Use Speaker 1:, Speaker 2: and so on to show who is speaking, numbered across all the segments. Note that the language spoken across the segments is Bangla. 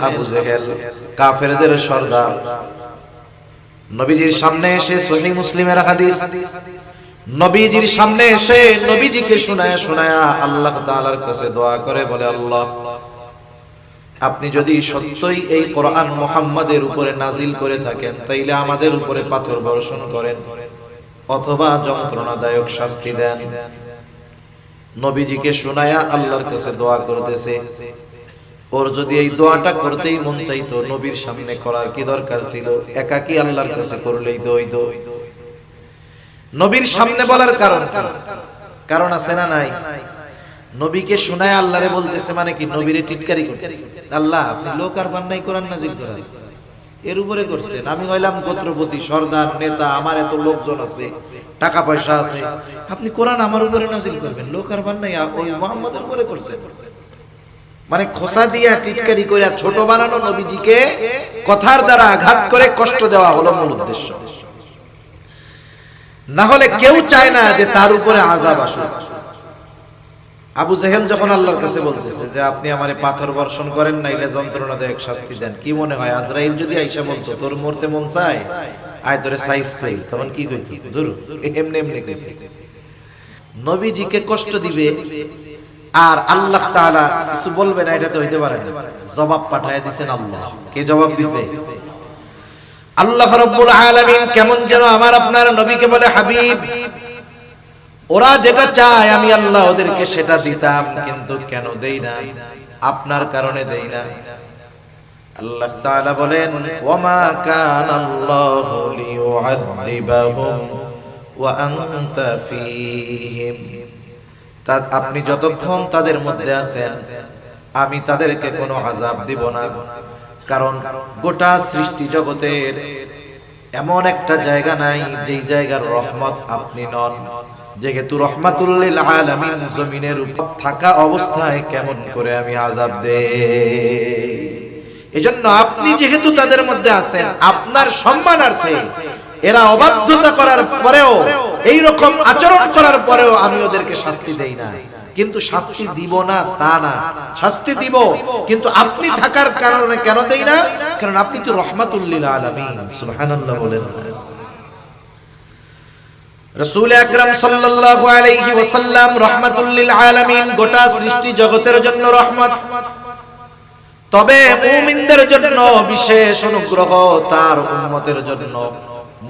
Speaker 1: আবু জেহেল কাফেরদের সর্দার নবীজির সামনে এসে সহিহ মুসলিমের হাদিস, নবীজির সামনে এসে নবীজিকে শোনায়া শোনায়া আল্লাহ তাআলার কাছে দোয়া করে বলে, আল্লাহ আপনি যদি সত্যই এই কোরআন মুহাম্মাদের উপরে নাজিল করে থাকেন তাইলে আমাদের উপরে পাথর বর্ষণ করেন অথবা যন্ত্রণাদায়ক শাস্তি দেন। নবীজিকে শোনায়া আল্লাহর কাছে দোয়া করতেছে। ওর যদি এই দোয়াটা করতেই মন চাইতো নবীর সামনে করার কি দরকার ছিল? একাকী আল্লাহর কাছে করলেই তো। নবীর সামনে বলার কারণ আছে না নাই? নবীকে শোনায় আল্লাহরে বলতেছে মানে কি? নবীরে টিটকারি করতেছে। আল্লাহ আপনি লোক আর বান্নাই কোরআন নাজিল করেন, এর উপরে করছেন। আমি হইলাম গোত্রপতি, সর্দার, নেতা, আমার এত লোকজন আছে, টাকা পয়সা আছে, আপনি কোরআন আমার উপরে নাজিল করবেন, লোক আর বান্নাই ওই মুহাম্মদের উপরে করছেন। মানে খোসা দিয়া টিটকারি করে ছোট বানানো নবীজিকে কথার দ্বারা আঘাত করে কষ্ট দেওয়া হলো মূল উদ্দেশ্য। না হলে কেউ চায় না যে তার উপরে আযাব আসুক। আবু জেহেল যখন আল্লাহর কাছে বলতেছে যে আপনি আমারে পাথর বর্ষণ করেন নাইলে যন্ত্রণাদায়ক শাস্তি দেন, কি মনে হয় আজরাইল যদি আইসা বলতো তোর মরতে মন চায় আয় তোরে সাইজ কই, তখন কি কইতো? দূর এমনি এমনি কইছে। নবীজিকে কষ্ট দিবে আর আল্লাহ তাআলা কিছু বলবে না, এটা তো হইতে পারে না। জবাব পাঠায় দিবেন আল্লাহ। কে জবাব দিছে? আল্লাহ রাব্বুল আলামিন। কেমন যেন আমার আপনার নবীকে বলে, হাবিব ওরা যেটা চায় আমি আল্লাহ ওদেরকে সেটা দিতাম, কিন্তু কেন দেই না? আপনার কারণে দেই না। আল্লাহ তাআলা বলেন, ওয়ামা কানাল্লাহু লিয়ুআযযিবাহুম ওয়া আনতা ফীহিম। আপনি যতক্ষণ তাদের মধ্যে আছেন আমি তাদেরকে কোনো আযাব দিব না, কারণ গোটা সৃষ্টি জগতের এমন একটা জায়গা নাই যেই জায়গার রহমত আপনি নন। যেহেতু রহমাতুল লিল আলামিন জমিনের উপর থাকা অবস্থায় কেমন করে আমি আযাব দেই? এজন্য আপনি যেহেতু তাদের মধ্যে আছেন, আপনার সম্মানার্থে এরা অবাধ্যতা করার পরেও, এই রকম আচরণ করার পরেও আমি ওদেরকে শাস্তি দেই না। কিন্তু শাস্তি দিব না তা না, শাস্তি দিব, কিন্তু আপনি থাকার কারণে কেন দেই না? কারণ আপনি তো রহমাতুল লিল আলামিন। সুবহানাল্লাহ বলেন। রাসূল আকরাম সাল্লাল্লাহু আলাইহি ওয়াসাল্লাম রাহমাতুল লিল আলামিন, গোটা সৃষ্টি জগতের জন্য রহমত। তবে মুমিনদের জন্য বিশেষ অনুগ্রহ, তার উম্মতের জন্য,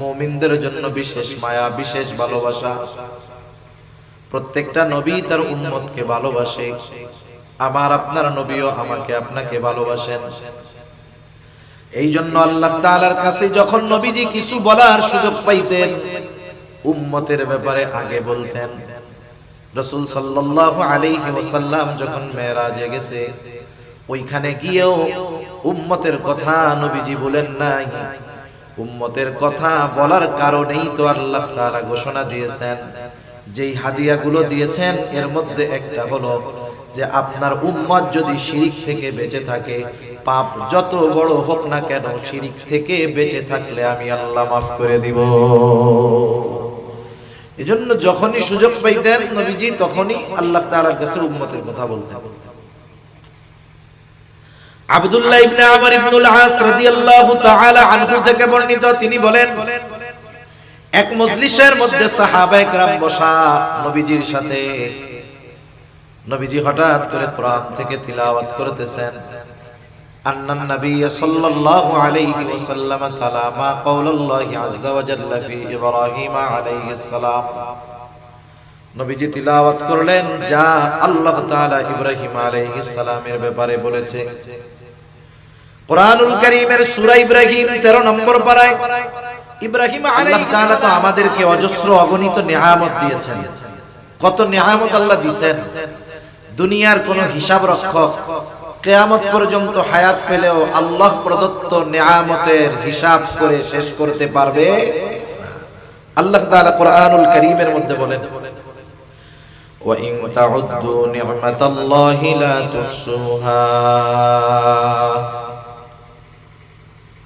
Speaker 1: মুমিনদের জন্য বিশেষ মায়া, বিশেষ ভালোবাসা। প্রত্যেকটা নবী তার উম্মতকে ভালোবাসে। আমার আপনার নবীও আমাকে আপনাকে ভালোবাসেন। এই জন্য আল্লাহ তাআলার কাছে যখন নবীজি কিছু বলার সুযোগ পাইতেন উম্মতের ব্যাপারে আগে বলতেন। রাসূল সাল্লাল্লাহু আলাইহি ওয়াসাল্লাম যখন মেরাজে গেছে, ওইখানে গিয়েও উম্মতের কথা নবীজি বলেন নাই। উম্মতের কথা বলার কারণেই তো আল্লাহ তাআলা ঘোষণা দিয়েছেন, যেই হাদিয়াগুলো দিয়েছেন এর মধ্যে একটা হলো যে আপনার উম্মত যদি শিরিক থেকে বেঁচে থাকে, পাপ যত বড় হোক না কেন, শিরিক থেকে বেঁচে থাকলে আমি আল্লাহ মাফ করে দিব। এজন্য যখনই সুযোগ পাইতেন নবীজি তখনই আল্লাহ তাআলার কাছে উম্মতের কথা বলতেন। আব্দুল্লাহ ইবনে আমর ইবনুল আস রাদিয়াল্লাহু তাআলা আনহু থেকে বর্ণিত, তিনি বলেন, এক মজলিসের মধ্যে সাহাবায়ে কেরাম বসা নবীজির সাথে। নবীজি হঠাৎ করে কোরআন থেকে তিলাওয়াত করতেছেন। আন্নান নবী সাল্লাল্লাহু আলাইহি ওয়াসাল্লাম তাআলা মা কাওলুল্লাহি আযজা ওয়া জাল্লা ফি ইব্রাহিম আলাইহিস সালাম। নবীজি তিলাওয়াত করলেন যা আল্লাহ তাআলা ইব্রাহিম আলাইহিস সালামের ব্যাপারে বলেছে। কোরআনুল কারীমের সূরা ইব্রাহিম 13 নম্বর পারায় ইব্রাহিম আলাইহিস সালাম, আল্লাহ তাআলা তো আমাদেরকে অজস্র অগণিত নিয়ামত দিয়েছেন। কত নিয়ামত আল্লাহ দিয়েছেন, দুনিয়ার কোনো হিসাব রক্ষক কিয়ামত পর্যন্ত হায়াত পেলেও আল্লাহ প্রদত্ত নিয়ামতের হিসাব করে শেষ করতে পারবে না। আল্লাহ তাআলা কোরআনুল কারীমের মধ্যে বলেন, ওয়া ইন তাউদ্দু নি'মাতাল্লাহি লা তুহসুহা।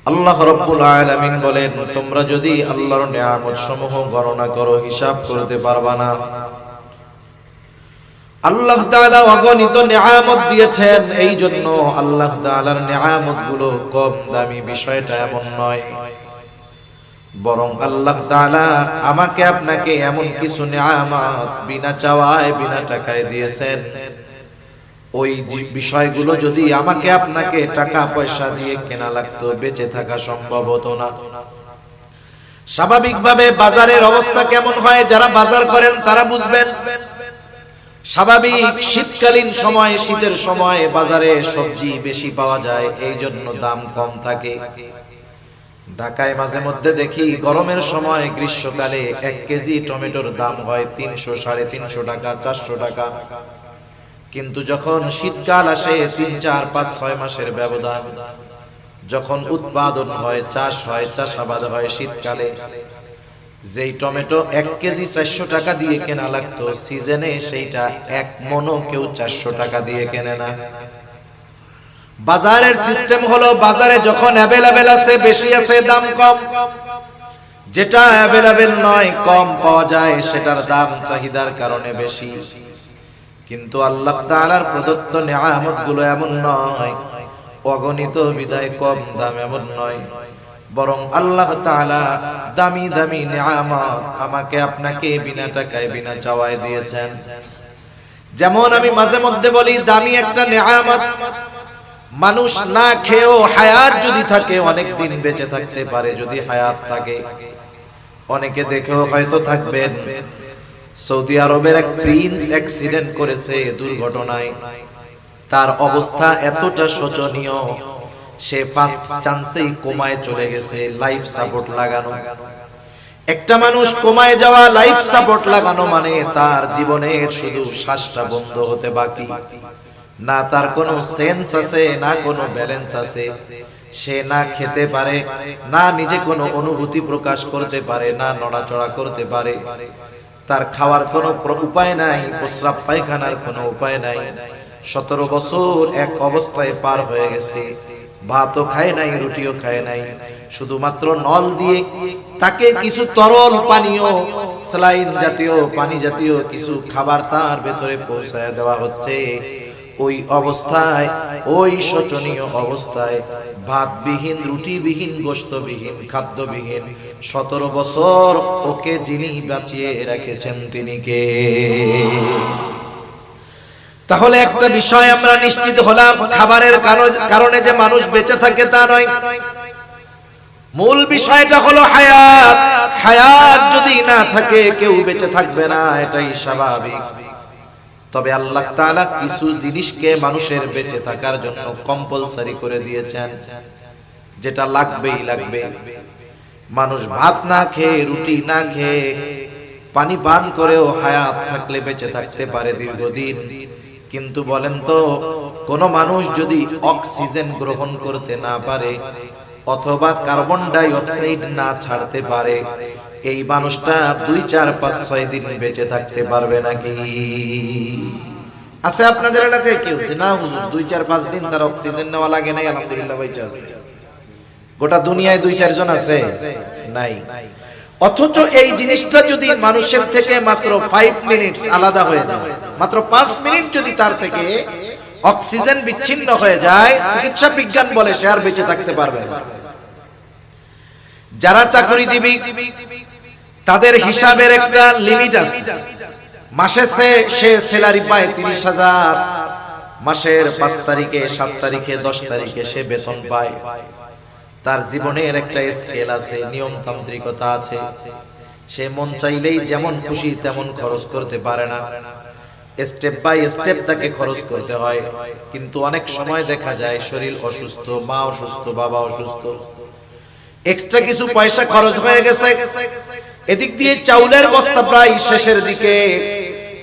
Speaker 1: আল্লাহ রাব্বুল আলামিন বলেন, তোমরা যদি আল্লাহর নিয়ামত সমূহ গণনা করো হিসাব করতে পারবা না। আল্লাহ তাআলা অগণিত নিয়ামত দিয়েছেন, এই জন্য আল্লাহ তাআলার নিয়ামতগুলো কম দামি বিষয়টা এমন নয়, বরং আল্লাহ তাআলা আমাকে আপনাকে এমন কিছু নিয়ামত বিনা চাওয়ায় বিনা টাকায় দিয়েছেন, ওই বিষয়গুলো যদি আমাকে আপনাকে টাকা পয়সা দিয়ে কেনা লাগতো বেঁচে থাকা সম্ভব হতো না। স্বাভাবিকভাবে বাজারের অবস্থা কেমন হয় যারা বাজার করেন তারা বুঝবেন। স্বাভাবিক শীতকালীন সময়, শীতের সময় বাজারে সবজি বেশি পাওয়া যায়, এই জন্য দাম কম থাকে। ঢাকায় মাঝে মধ্যে দেখি গরমের সময় গ্রীষ্মকালে 1 কেজি টমেটোর দাম হয় 300, 350 টাকা, 400 টাকা। কিন্তু যখন শীতকাল আসে, 3, 4, 5, 6 মাসের ব্যবধান, যখন উৎপাদন হয়, চাষ হয়, চাষাবাদ হয় শীতকালে, যেই টমেটো 1 কেজি 400 টাকা দিয়ে কেনা লাগতো, সিজনে সেইটা 1 মনও কেউ 400 টাকা দিয়ে কেনে না। বাজারের সিস্টেম হলো বাজারে যখন অ্যাভেলেবেল আছে, বেশি আছে, দাম কম। যেটা অ্যাভেলেবেল নয়, কম পাওয়া যায়, সেটার দাম চাহিদার কারণে বেশি। কিন্তু আল্লাহ তাআলার প্রদত্ত নিয়ামতগুলো এমন নয়, অগণিত বিদায় কম দাম এমন নয়, বরং আল্লাহ তাআলা দামি দামি নিয়ামত আমাকে আপনাকে বিনা টাকায় বিনা চাওয়ায় দিয়েছেন। যেমন আমি মাঝে মধ্যে বলি, দামি একটা নিয়ামত, মানুষ না খেয়েও হায়াত যদি থাকে অনেক দিন বেঁচে থাকতে পারে, যদি হায়াত থাকে। অনেকে দেখেও হয়তো থাকবেন, সৌদি আরবের এক প্রিন্স অ্যাক্সিডেন্ট করেছে দুর্ঘটনায়, তার অবস্থা এতটা শোচনীয়, সে ফার্স্ট চান্সেই কোমায় চলে গেছে, লাইফ সাপোর্ট লাগানো। একটা মানুষ কোমায় যাওয়া, লাইফ সাপোর্ট লাগানো মানে তার জীবনের শুধু শ্বাসটা বন্ধ হতে বাকি, না তার কোনো সেন্স আছে, না কোনো ব্যালেন্স আছে, সে না খেতে পারে, না নিজে কোনো অনুভূতি প্রকাশ করতে পারে, না নড়াচড়া করতে পারে, তার খাওয়ার কোনো উপায় নাই, প্রস্রাব পায়খানার কোনো উপায় নাই। 17 বছর এক অবস্থায় পার হয়ে গেছে, ভাতও খায় নাই, রুটিও খায় নাই, শুধুমাত্র নল দিয়ে তাকে কিছু তরল পানীয়, স্যালাইন জাতীয়, পানি জাতীয় কিছু খাবার তার ভেতরে পৌঁছায় দেওয়া হচ্ছে। ওই অবস্থায়, ওই শোচনীয় অবস্থায়, ভাতবিহীন, রুটিবিহীন, গোশতবিহীন, খাদ্যবিহীন 17 বছর ওকে যিনি বাঁচিয়ে রেখেছেন তিনি কে? তাহলে একটা বিষয় আমরা নিশ্চিত হলাম, খাবারের কারণে যে মানুষ বেঁচে থাকে তা নয়, মূল বিষয়টা হলো হায়াত। হায়াত যদি না থাকে কেউ বেঁচে থাকবে না, এটাই স্বাভাবিক। তবে আল্লাহ তাআলা কিছু জিনিসকে মানুষের বেঁচে থাকার জন্য কম্পালসারি করে দিয়েছেন, যেটা লাগবেই লাগবে। মানুষ ভাত না খেয়ে, রুটি না খেয়ে, পানি পান করেও হায়াত থাকলে বেঁচে থাকতে পারে দীর্ঘদিন। কিন্তু বলেন তো, কোন মানুষ যদি অক্সিজেন গ্রহণ করতে না পারে অথবা কার্বন ডাই অক্সাইড না ছাড়তে পারে, এই মানুষটা 2, 4, 5, 6 দিন বেঁচে থাকতে পারবে নাকি? আছে আপনাদের এলাকায় কেউ যে না হুজুর 2, 4, 5 দিন তার অক্সিজেন নেওয়া লাগে নাই, আলহামদুলিল্লাহ বেঁচে আছে? গোটা দুনিয়ায় 2, 4 জন আছে? নাই। অথচ এই জিনিসটা যদি মানুষের থেকে মাত্র 5 মিনিট আলাদা হয়ে যায়, মাত্র 5 মিনিট যদি তার থেকে অক্সিজেন বিচ্ছিন্ন হয়ে যায়, চিকিৎসা বিজ্ঞান বলে সে আর বেঁচে থাকতে পারবে না। যারা চাকরিজীবী তাদের হিসাবের একটা লিমিট আছে, মাসে সে স্যালারি পায় 30,000, মাসের 5 তারিখে, 7 তারিখে, 10 তারিখে সে বেতন পায়। তার জীবনের একটা স্কেল আছে, নিয়মতান্ত্রিকতা আছে, সে মন চাইলেই যেমন খুশি তেমন খরচ করতে পারে না, স্টেপ বাই স্টেপ তাকে খরচ করতে হয়। কিন্তু অনেক সময় দেখা যায় শরীর অসুস্থ, মা অসুস্থ, বাবা অসুস্থ, এক্সট্রা কিছু পয়সা খরচ হয়ে গেছে, এদিক দিয়ে চাউলের বস্তা প্রায় শেষের দিকে,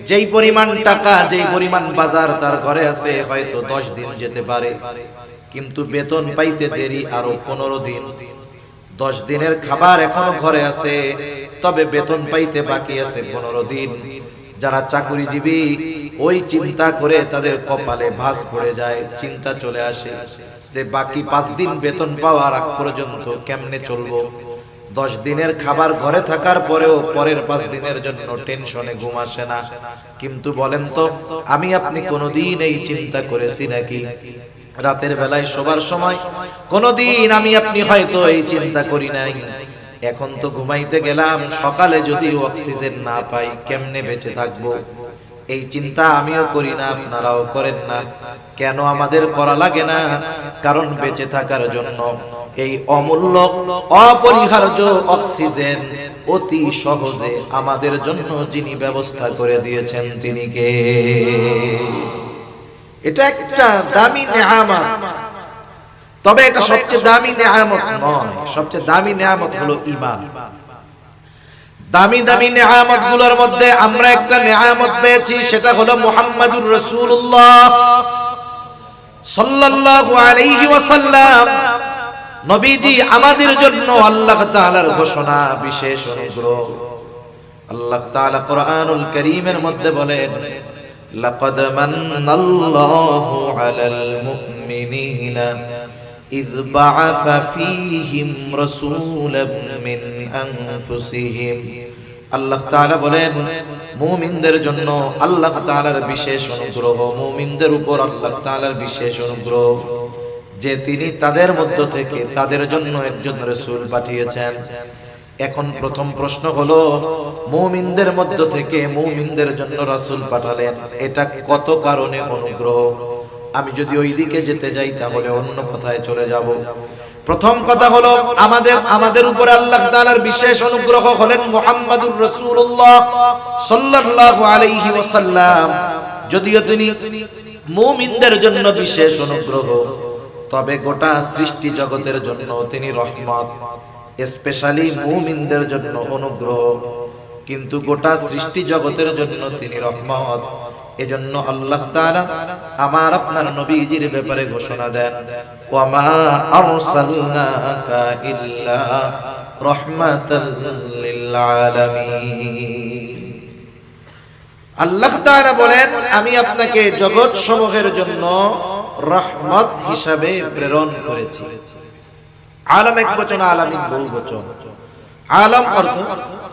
Speaker 1: যেই পরিমাণ টাকা, যেই পরিমাণ বাজার তার ঘরে আছে হয়তো 10 দিন যেতে পারে, কিন্তু বেতন পাইতে দেরি আরো 15 দিন। 10 দিনের খাবার এখনো ঘরে আছে, তবে বেতন পাইতে বাকি আছে 15 দিন। যারা চাকরিজীবী ওই চিন্তা করে তাদের কপালে ভাঁজ পড়ে যায়, চিন্তা চলে আসে যে বাকি 5 দিন বেতন পাওয়ার আগ পর্যন্ত কেমনে চলবো। 10 দিনের খাবার ঘরে থাকার পরেও পরের 5 দিনের জন্য টেনশনে ঘুম আসে না। কিন্তু বলেন তো, আমি আপনি কোনোদিন এই চিন্তা করেছি নাকি রাতের বেলায় শোবার সময়? কোনোদিন আমি আপনি হয়তো এই চিন্তা করি নাই, এখন তো ঘুমাইতে গেলাম, সকালে যদি অক্সিজেন না পাই কেমনে বেঁচে থাকবো? এই চিন্তা আমিও করি না, আপনারাও করেন না। কেন আমাদের করা লাগে না? কারণ বেঁচে থাকার জন্য এই অমূল্য অপরিহার্য অক্সিজেন অতি সহজে আমাদের জন্য যিনি ব্যবস্থা করে দিয়েছেন তিনি কে? এটা একটা দামি নেয়ামত, তবে এটা সবচেয়ে দামি নেয়ামত নয়। সবচেয়ে দামি নেয়ামত হলো ঈমান। দামি দামি নেয়ামত গুলোর মধ্যে আমরা একটা নেয়ামত পেয়েছি, সেটা হলো মুহাম্মাদুর রাসূলুল্লাহ সাল্লাল্লাহু আলাইহি ওয়াসাল্লাম। নবীজি আমাদের জন্য আল্লাহ তাআলার ঘোষণা, বিশেষ অনুগ্রহ। আল্লাহ তাআলা কোরআনুল কারীমের মধ্যে বলেন, লাকাদ মান্নাল্লাহু আলাল মুমিনিনা ইয বাআসা ফীহিম রাসূলাম মিন আনফুসিহিম। আল্লাহ তাআলা বলেন, মুমিনদের জন্য আল্লাহ তাআলার বিশেষ অনুগ্রহ, মুমিনদের উপর আল্লাহ তাআলার বিশেষ অনুগ্রহ যে তিনি তাদের মধ্য থেকে তাদের জন্য একজন রাসূল পাঠিয়েছেন। এখন প্রথম প্রশ্ন হলো, মুমিনদের মধ্য থেকে মুমিনদের জন্য রাসূল পাঠালেন, এটা কত কারণে অনুগ্রহ? আমি যদি ওই দিকে যেতে যাই তাহলে অন্য কথায় চলে যাব। প্রথম কথা হলো, আমাদের উপরে আল্লাহ তাআলার বিশেষ অনুগ্রহ হলেন মুহাম্মাদুর রাসূলুল্লাহ সাল্লাল্লাহু আলাইহি ওয়াসাল্লাম। যদিও তিনি মুমিনদের জন্য বিশেষ অনুগ্রহ, তবে গোটা সৃষ্টি জগতের জন্য তিনি রহমত। স্পেশালি মুমিনদের জন্য অনুগ্রহ, কিন্তু গোটা সৃষ্টি জগতের জন্য তিনি রহমত। এজন্য আল্লাহ তাআলা আমার আপনার নবীজির ব্যাপারে ঘোষণা দেন, ওয়া মা আরসালনাকা ইল্লা রাহমাতাল লিল আলামিন। আল্লাহ তাআলা বলেন, আমি আপনাকে জগৎ সমূহের জন্য রহমত হিসাবে প্রেরণ করেছি। আলম এক বচন, আলামিন বহু বচন। আলম অর্থ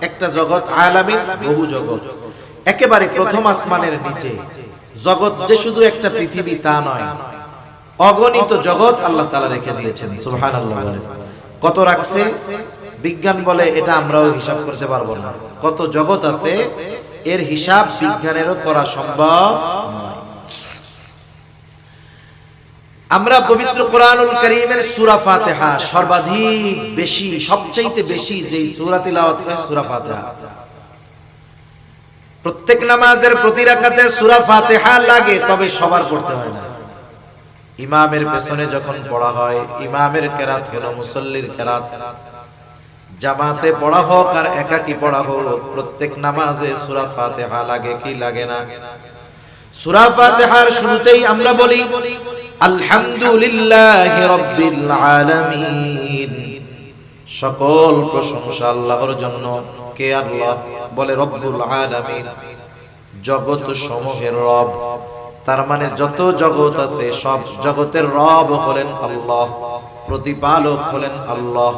Speaker 1: একটা জগৎ, আলামিন বহু জগৎ। একেবারে প্রথম আসমানের নিচে জগৎ যে শুধু একটা পৃথিবী তা নয়, অগণিত জগৎ আল্লাহ তাআলা রেখে দিয়েছেন। সুবহানাল্লাহ। কত রাখছে? বিজ্ঞান বলে এটা আমরাও হিসাব করতে পারবো না। কত জগৎ আছে এর হিসাব বিজ্ঞানেরও করা সম্ভব নয়। আমরা পবিত্র কোরআনুল কারীমের সূরা ফাতিহা সর্বাধিক বেশি, সবচাইতে বেশি যেই সূরা তিলাওয়াত হয় সূরা ফাতিহা। প্রত্যেক নামাজের প্রতি রাকাতে সূরা ফাতিহা লাগে, তবে সবার পড়তে হয় না। ইমামের পেছনে যখন পড়া হয়, ইমামের কেরাত হলো মুসল্লির কেরাত। জামাতে পড়া হোক আর একাকী পড়া হোক, প্রত্যেক নামাজে সূরা ফাতিহা লাগে কি লাগে না? সূরা ফাতিহার শুরুতেই আমরা বলি আলহামদুলিল্লাহি রাব্বিল আলামিন। সকল প্রশংসা আল্লাহর জন্য। কে আল্লাহ? বলে রব্বুল আলামিন, জগৎ সমূহের রব। তার মানে যত জগৎ আছে সব জগতের রব হলেন আল্লাহ, প্রতিপালক হলেন আল্লাহ।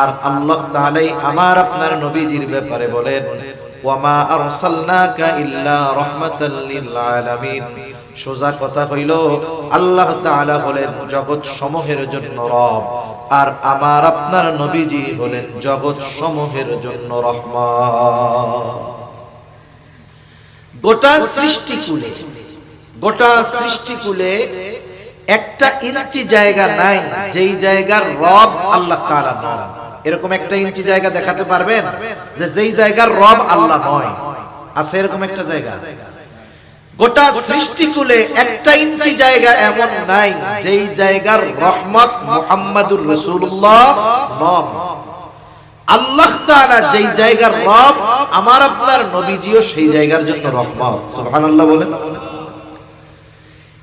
Speaker 1: আর আল্লাহ তাআলাই আমার আপনার নবীজির ব্যাপারে বলেন, ওয়া মা আরসালনাকা ইল্লা রাহমাতাল লিল আলামিন। সোজা কথা হইল, আল্লাহ তাআলা হলেন জগৎ সমূহের জন্য রব, আর আমার আপনার নবীজি হলেন জগৎ সমূহের জন্য রহমত। গোটা সৃষ্টিকুলে একটা ইঞ্চি জায়গা নাই যেই জায়গার রব আল্লাহ তাআলা নন। এরকম একটা ইঞ্চি জায়গা দেখাতে পারবেন যে যেই জায়গার রব আল্লাহ নয়? আছে এরকম একটা জায়গা? গোটা সৃষ্টিকুলে একটা ইঞ্চি জায়গা এমন নাই যেই জায়গার রহমত মুহাম্মাদুর রাসূলুল্লাহ নন। আল্লাহ তাআলা যেই জায়গার রব, আমার আপনার নবীজিও সেই জায়গার জন্য রহমত। সুবহানাল্লাহ বলেন।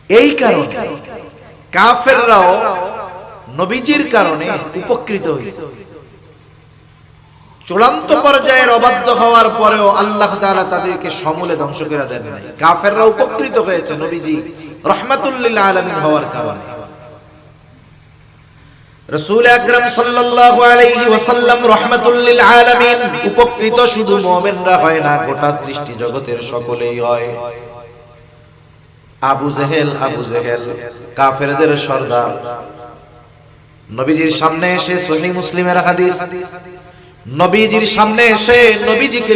Speaker 1: এই কারণে কাফেররাও নবীজির কারণে উপকৃত হয়েছে। চূড়ান্ত পর্যায়ের অবাধ্য হওয়ার পরেও আল্লাহ তাআলা তাদেরকে সমূলে ধ্বংস করে দেন নাই। কাফেররা উপকৃত হয়েছে নবীজি রাহমাতুল লিল আলামিন হওয়ার কারণে। রাসূল আকরাম সাল্লাল্লাহু আলাইহি ওয়াসাল্লাম রাহমাতুল লিল আলামিন। উপকৃত শুধু মুমিনরা হয় না, গোটা সৃষ্টি জগতের সকলেই হয়। আবু জেহেল কাফেরদের সর্দার, নবীজির সামনে এসে সহিহ মুসলিমের হাদিস, নবীজির সামনে এসে নবীজিকে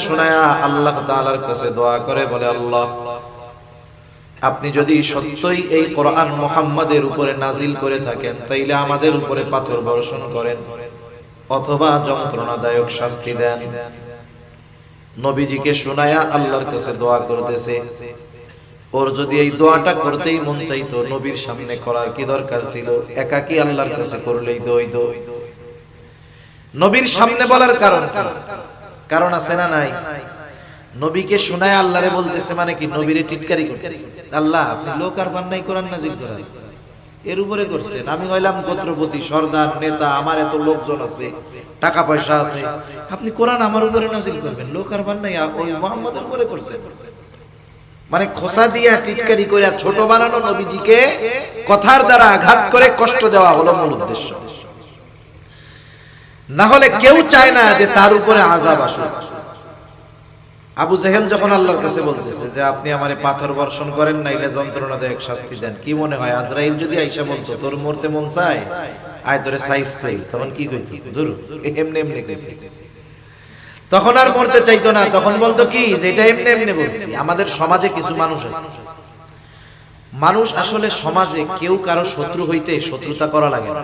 Speaker 1: শোনায়া আল্লাহ তাআলার কাছে দোয়া করে বলে, আল্লাহ আপনি যদি সত্যই এই কোরআন মুহাম্মাদের উপরে নাজিল করে থাকেন তাইলে আমাদের উপরে পাথর বর্ষণ করেন অথবা যন্ত্রণাদায়ক শাস্তি দেন। নবীজিকে শোনায়া আল্লাহর কাছে দোয়া করতেছে। ওর যদি এই দোয়াটা করতেই মন চাইতো, নবীর সামনে করার কি দরকার ছিল? একাকী আল্লাহর কাছে করলেই দইতো। নবীর সামনে বলার কারণ আছে না নাই? নবীকে শোনায় আল্লাহরে বলতেছে, মানে কি নবীরে টিটকারি করতেছে। আল্লাহ আপনি লোক আর বান্নাই কোরআন নাজিল করেন, এর উপরে করছেন। আমি হইলাম গোত্রপতি, সর্দার, নেতা, আমার এত লোকজন আছে, টাকা পয়সা আছে, আপনি কোরআন আমার উপরে নাজিল করবেন, লোক আর বান্নাই ওই মুহাম্মদের উপরে করছেন। মানে খোসা দিয়া টিটকারি করে ছোট বানানো নবীজিকে কথার দ্বারা আঘাত করে কষ্ট দেওয়া হলো মূল উদ্দেশ্য। না হলে কেউ চায় না যে তার উপরে আযাব আসুক। আবু জেহেল যখন আল্লাহর কাছে বলতেছে যে আপনি আমারে পাথর বর্ষণ করেন নাইলে যন্ত্রণাদায়ক শাস্তি দেন, কি মনে হয় আজরাইল যদি আইসা বলতো তোর মরতে মন চায়, আয় তোরে সাইজ কই, তখন কি কইতি? দূর এমনি এমনি কইছি। তখন আর মরতে চাইতো না, তখন বলতো কি যে এটা এমনি এমনি বলছি। আমাদের সমাজে কিছু মানুষ আছে, মানুষ আসলে সমাজে কেউ কারো শত্রু হইতে শত্রুতা করা লাগে না।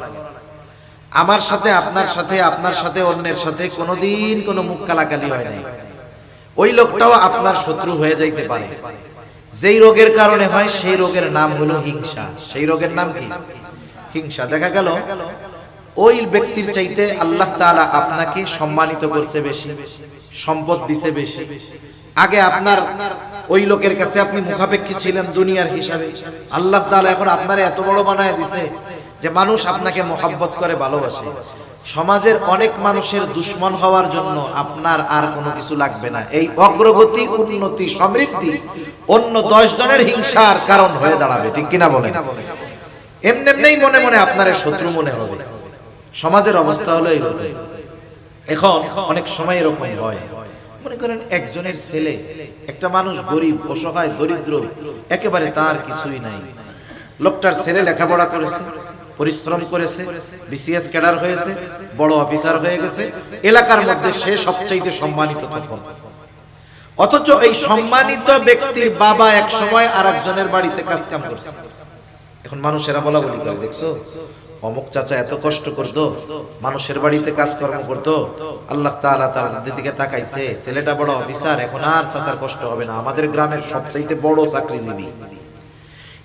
Speaker 1: আমার সাথে আপনার সাথে, আপনার সাথে অন্যের সাথে কোনোদিন কোনো মুখ কালাকালি হয় নাই, ওই লোকটাও আপনার শত্রু হয়ে যাইতে পারে। যেই রোগের কারণে হয় সেই রোগের নাম হলো হিংসা। সেই রোগের নাম কি? হিংসা। দেখা গেল ওই ব্যক্তির চাইতে আল্লাহ তাআলা আপনাকে সম্মানিত করছে বেশি, সম্পদ দিছে বেশি। আগে আপনার ওই লোকের কাছে আপনি মুখাপেক্ষী ছিলেন দুনিয়ার হিসাবে, আল্লাহ তাআলা এখন আপনারে এত বড় বানায় দিছে যে মানুষ আপনাকে মহব্বত করে, ভালোবাসে। সমাজের অনেক মানুষের দুশমন হওয়ার জন্য আপনার আর কোনো কিছু লাগবে না। এই অগ্রগতি, উন্নতি, সমৃদ্ধি অন্য 10 জনের হিংসার কারণ হয়ে দাঁড়াবে, ঠিক কিনা বলেন? এমনি এমনিই মনে মনে আপনারে শত্রু মনে হবে। সমাজের অবস্থা হলো এইরকম। এখন অনেক সময় এরকম হয়, মনে করেন একজনের ছেলে, একটা মানুষ গরিব, অসহায়, দরিদ্র, একেবারে তার কিছুই নাই। লোকটার ছেলে লেখাপড়া করেছে, পরিশ্রম করেছে, বিসিএস ক্যাডার হয়েছে, বড় অফিসার হয়ে গেছে, এলাকার মধ্যে সে সবচেয়ে সম্মানিত তখন। অথচ এই সম্মানিত ব্যক্তির বাবা এক সময় আরেকজনের বাড়িতে কাজ কাম করছে। এখন মানুষেরা বলা বলি করে, দেখছো অমুক চাচা এত কষ্ট করতো, মানুষের বাড়িতে কাজকর্ম করতো, আল্লাহ তাআলা তার দিকে তাকাইছে, ছেলেটা বড় অফিসার, এখন আর চাচার কষ্ট হবে না, আমাদের গ্রামের সবচেয়ে বড় চাকরিজীবী।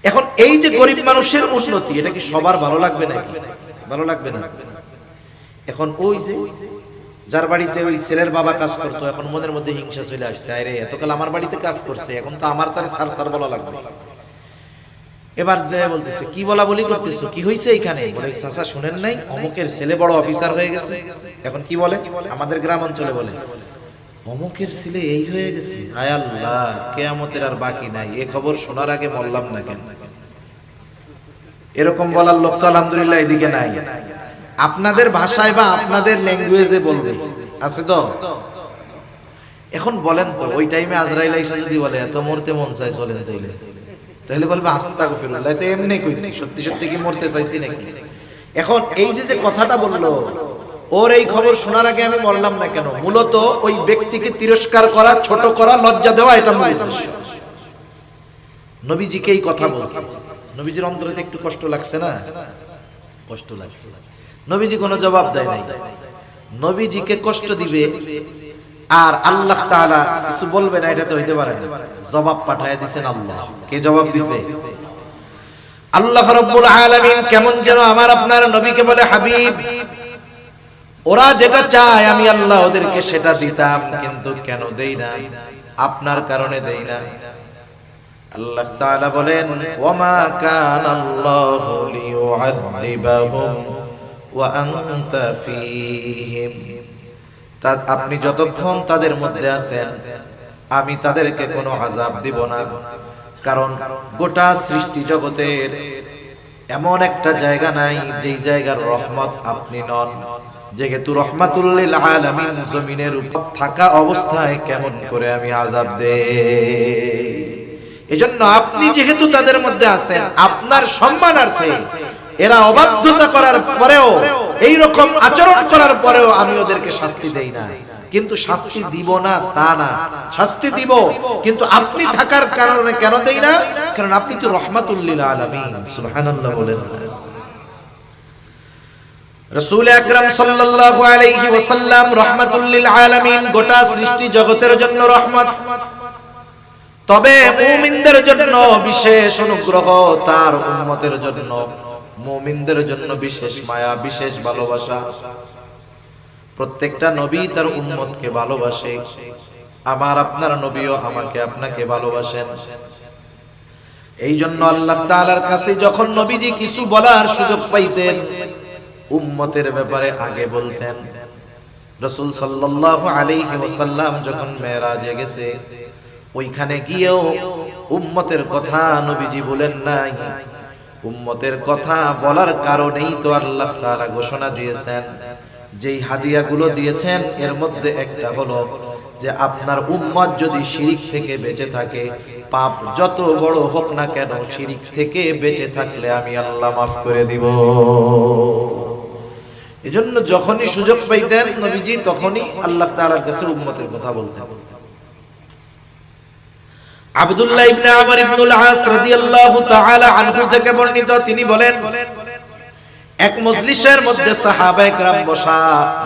Speaker 1: এখন এই যে গরিব মানুষের উন্নতি, এটা কি সবার ভালো লাগবে নাকি? ভালো লাগবে না। এখন ওই যে যার বাড়িতে ওই ছেলের বাবা কাজ করতো, এখন মনের মধ্যে হিংসা চলে আসছে, আরে এতকাল আমার বাড়িতে কাজ করছে, এখন তো আমার তারে সার সার বলা লাগবে। এবার যে বলতেছে, কি বলা বলি করতেছো, কি হইছে এখানে? বলে, চাচা শুনেন নাই অমুকের ছেলে বড় অফিসার হয়ে গেছে। এখন কি বলে? আমাদের গ্রাম অঞ্চলে বলে, অমুকের ছেলে এই হয়ে গেছে, হায় আল্লাহ, কিয়ামতের আর বাকি নাই, এই খবর শোনার আগে মরলাম না কেন? এরকম বলার লোক তো আলহামদুলিল্লাহ এদিকে নাই। আপনাদের ভাষায় বা আপনাদের ল্যাঙ্গুয়েজে বলবে, আছে তো? এখন বলেন তো, ওই টাইমে আজরাইল আইসা যদি বলে এত মরতে মন চায় চলেন, তাহলে বলবে আস্তাগফিরুল্লাহ, তো এমনি কইছি, সত্যি সত্যি কি মরতে চাইছি নাকি? এখন এই যে কথাটা বললো, ওর এই খবর শোনার আগে আমি মরলাম না কেন, মূলত ওই ব্যক্তিকে তিরস্কার করা, ছোট করা, লজ্জা দেওয়া, এটা মূল উদ্দেশ্য। নবীজিকে এই কথা বলছে, নবীজির অন্তরে একটু কষ্ট লাগছে না? কষ্ট লাগছে। নবীজি কোনো জবাব দেয় নাই। নবীজিকে কষ্ট দিবে আর আল্লাহ তাআলা কিছু বলবে না, এটা তো হইতে পারে না। জবাব পাঠায় দিবেন আল্লাহ। কে জবাব দিছে? আল্লাহ রাব্বুল আলামিন। কেমন যেন আমার আপনার নবীকে বলে, হাবিব, ওরা যেটা চায় আমি আল্লাহ ওদেরকে সেটা দিতাম, কিন্তু কেন দেই না? আপনার কারণে দেই না। আল্লাহ তাআলা বলেন, ওয়ামা কানাল্লাহু লিয়ুআযিবাহুম ওয়া আনতা ফীহিম। আপনি যতক্ষণ তাদের মধ্যে আছেন আমি তাদেরকে কোনো আযাব দিব না, কারণ গোটা সৃষ্টি জগতের এমন একটা জায়গা নাই যেই জায়গার রহমত আপনি নন। যেহেতু রহমাতুল লিল আলামিন জমিনের উপর থাকা অবস্থায় কেমন করে আমি আযাব দেই। এজন্য আপনি যেহেতু তাদের মধ্যে আছেন, আপনার সম্মানার্থে এরা অবাধ্যতা করার পরেও, এই রকম আচরণ করার পরেও আমি ওদেরকে শাস্তি দেই না। কিন্তু শাস্তি দিব না তা না, শাস্তি দিব, কিন্তু আপনি থাকার কারণে কেন দেই না? কারণ আপনি তো রহমাতুল লিল আলামিন। সুবহানাল্লাহ বলেন। রাসূল আকরাম সাল্লাল্লাহু আলাইহি ওয়াসাল্লাম রহমাতুল লিল আলামিন, গোটা সৃষ্টি জগতের জন্য রহমত। তবে মুমিনদের জন্য বিশেষ অনুগ্রহ, তার উম্মতের জন্য, মুমিনদের জন্য বিশেষ মায়া, বিশেষ ভালোবাসা। প্রত্যেকটা নবী তার উম্মতকে ভালোবাসে। আমার আপনার নবীও আমাকে আপনাকে ভালোবাসেন। এই জন্য আল্লাহ তাআলার কাছে যখন নবীজি কিছু বলার সুযোগ পাইতেন, উম্মতের ব্যাপারে আগে বলতেন। রাসূল সাল্লাল্লাহু আলাইহি ওয়াসাল্লাম যখন মেরাজে গেছে, ওইখানে গিয়েও উম্মতের কথা নবীজি বলেন নাই। উম্মতের কথা বলার কারণেই তো আল্লাহ তাআলা ঘোষণা দিয়েছেন, যেই হাদিয়াগুলো দিয়েছেন এর মধ্যে একটা হলো যে আপনার উম্মত যদি শিরিক থেকে বেঁচে থাকে, পাপ যত বড় হোক না কেন, শিরিক থেকে বেঁচে থাকলে আমি আল্লাহ মাফ করে দিব। এজন্য যখনই সুযোগ পাইতেন নবীজি, তখনই আল্লাহ তাআলার কাছে উম্মতের কথা বলতেন। আব্দুল্লাহ ইবনে আমর ইবনুল আস রাদিয়াল্লাহু তাআলা আনহু থেকে বর্ণিত, তিনি বলেন, এক মজলিসের মধ্যে সাহাবায়ে কেরাম বসা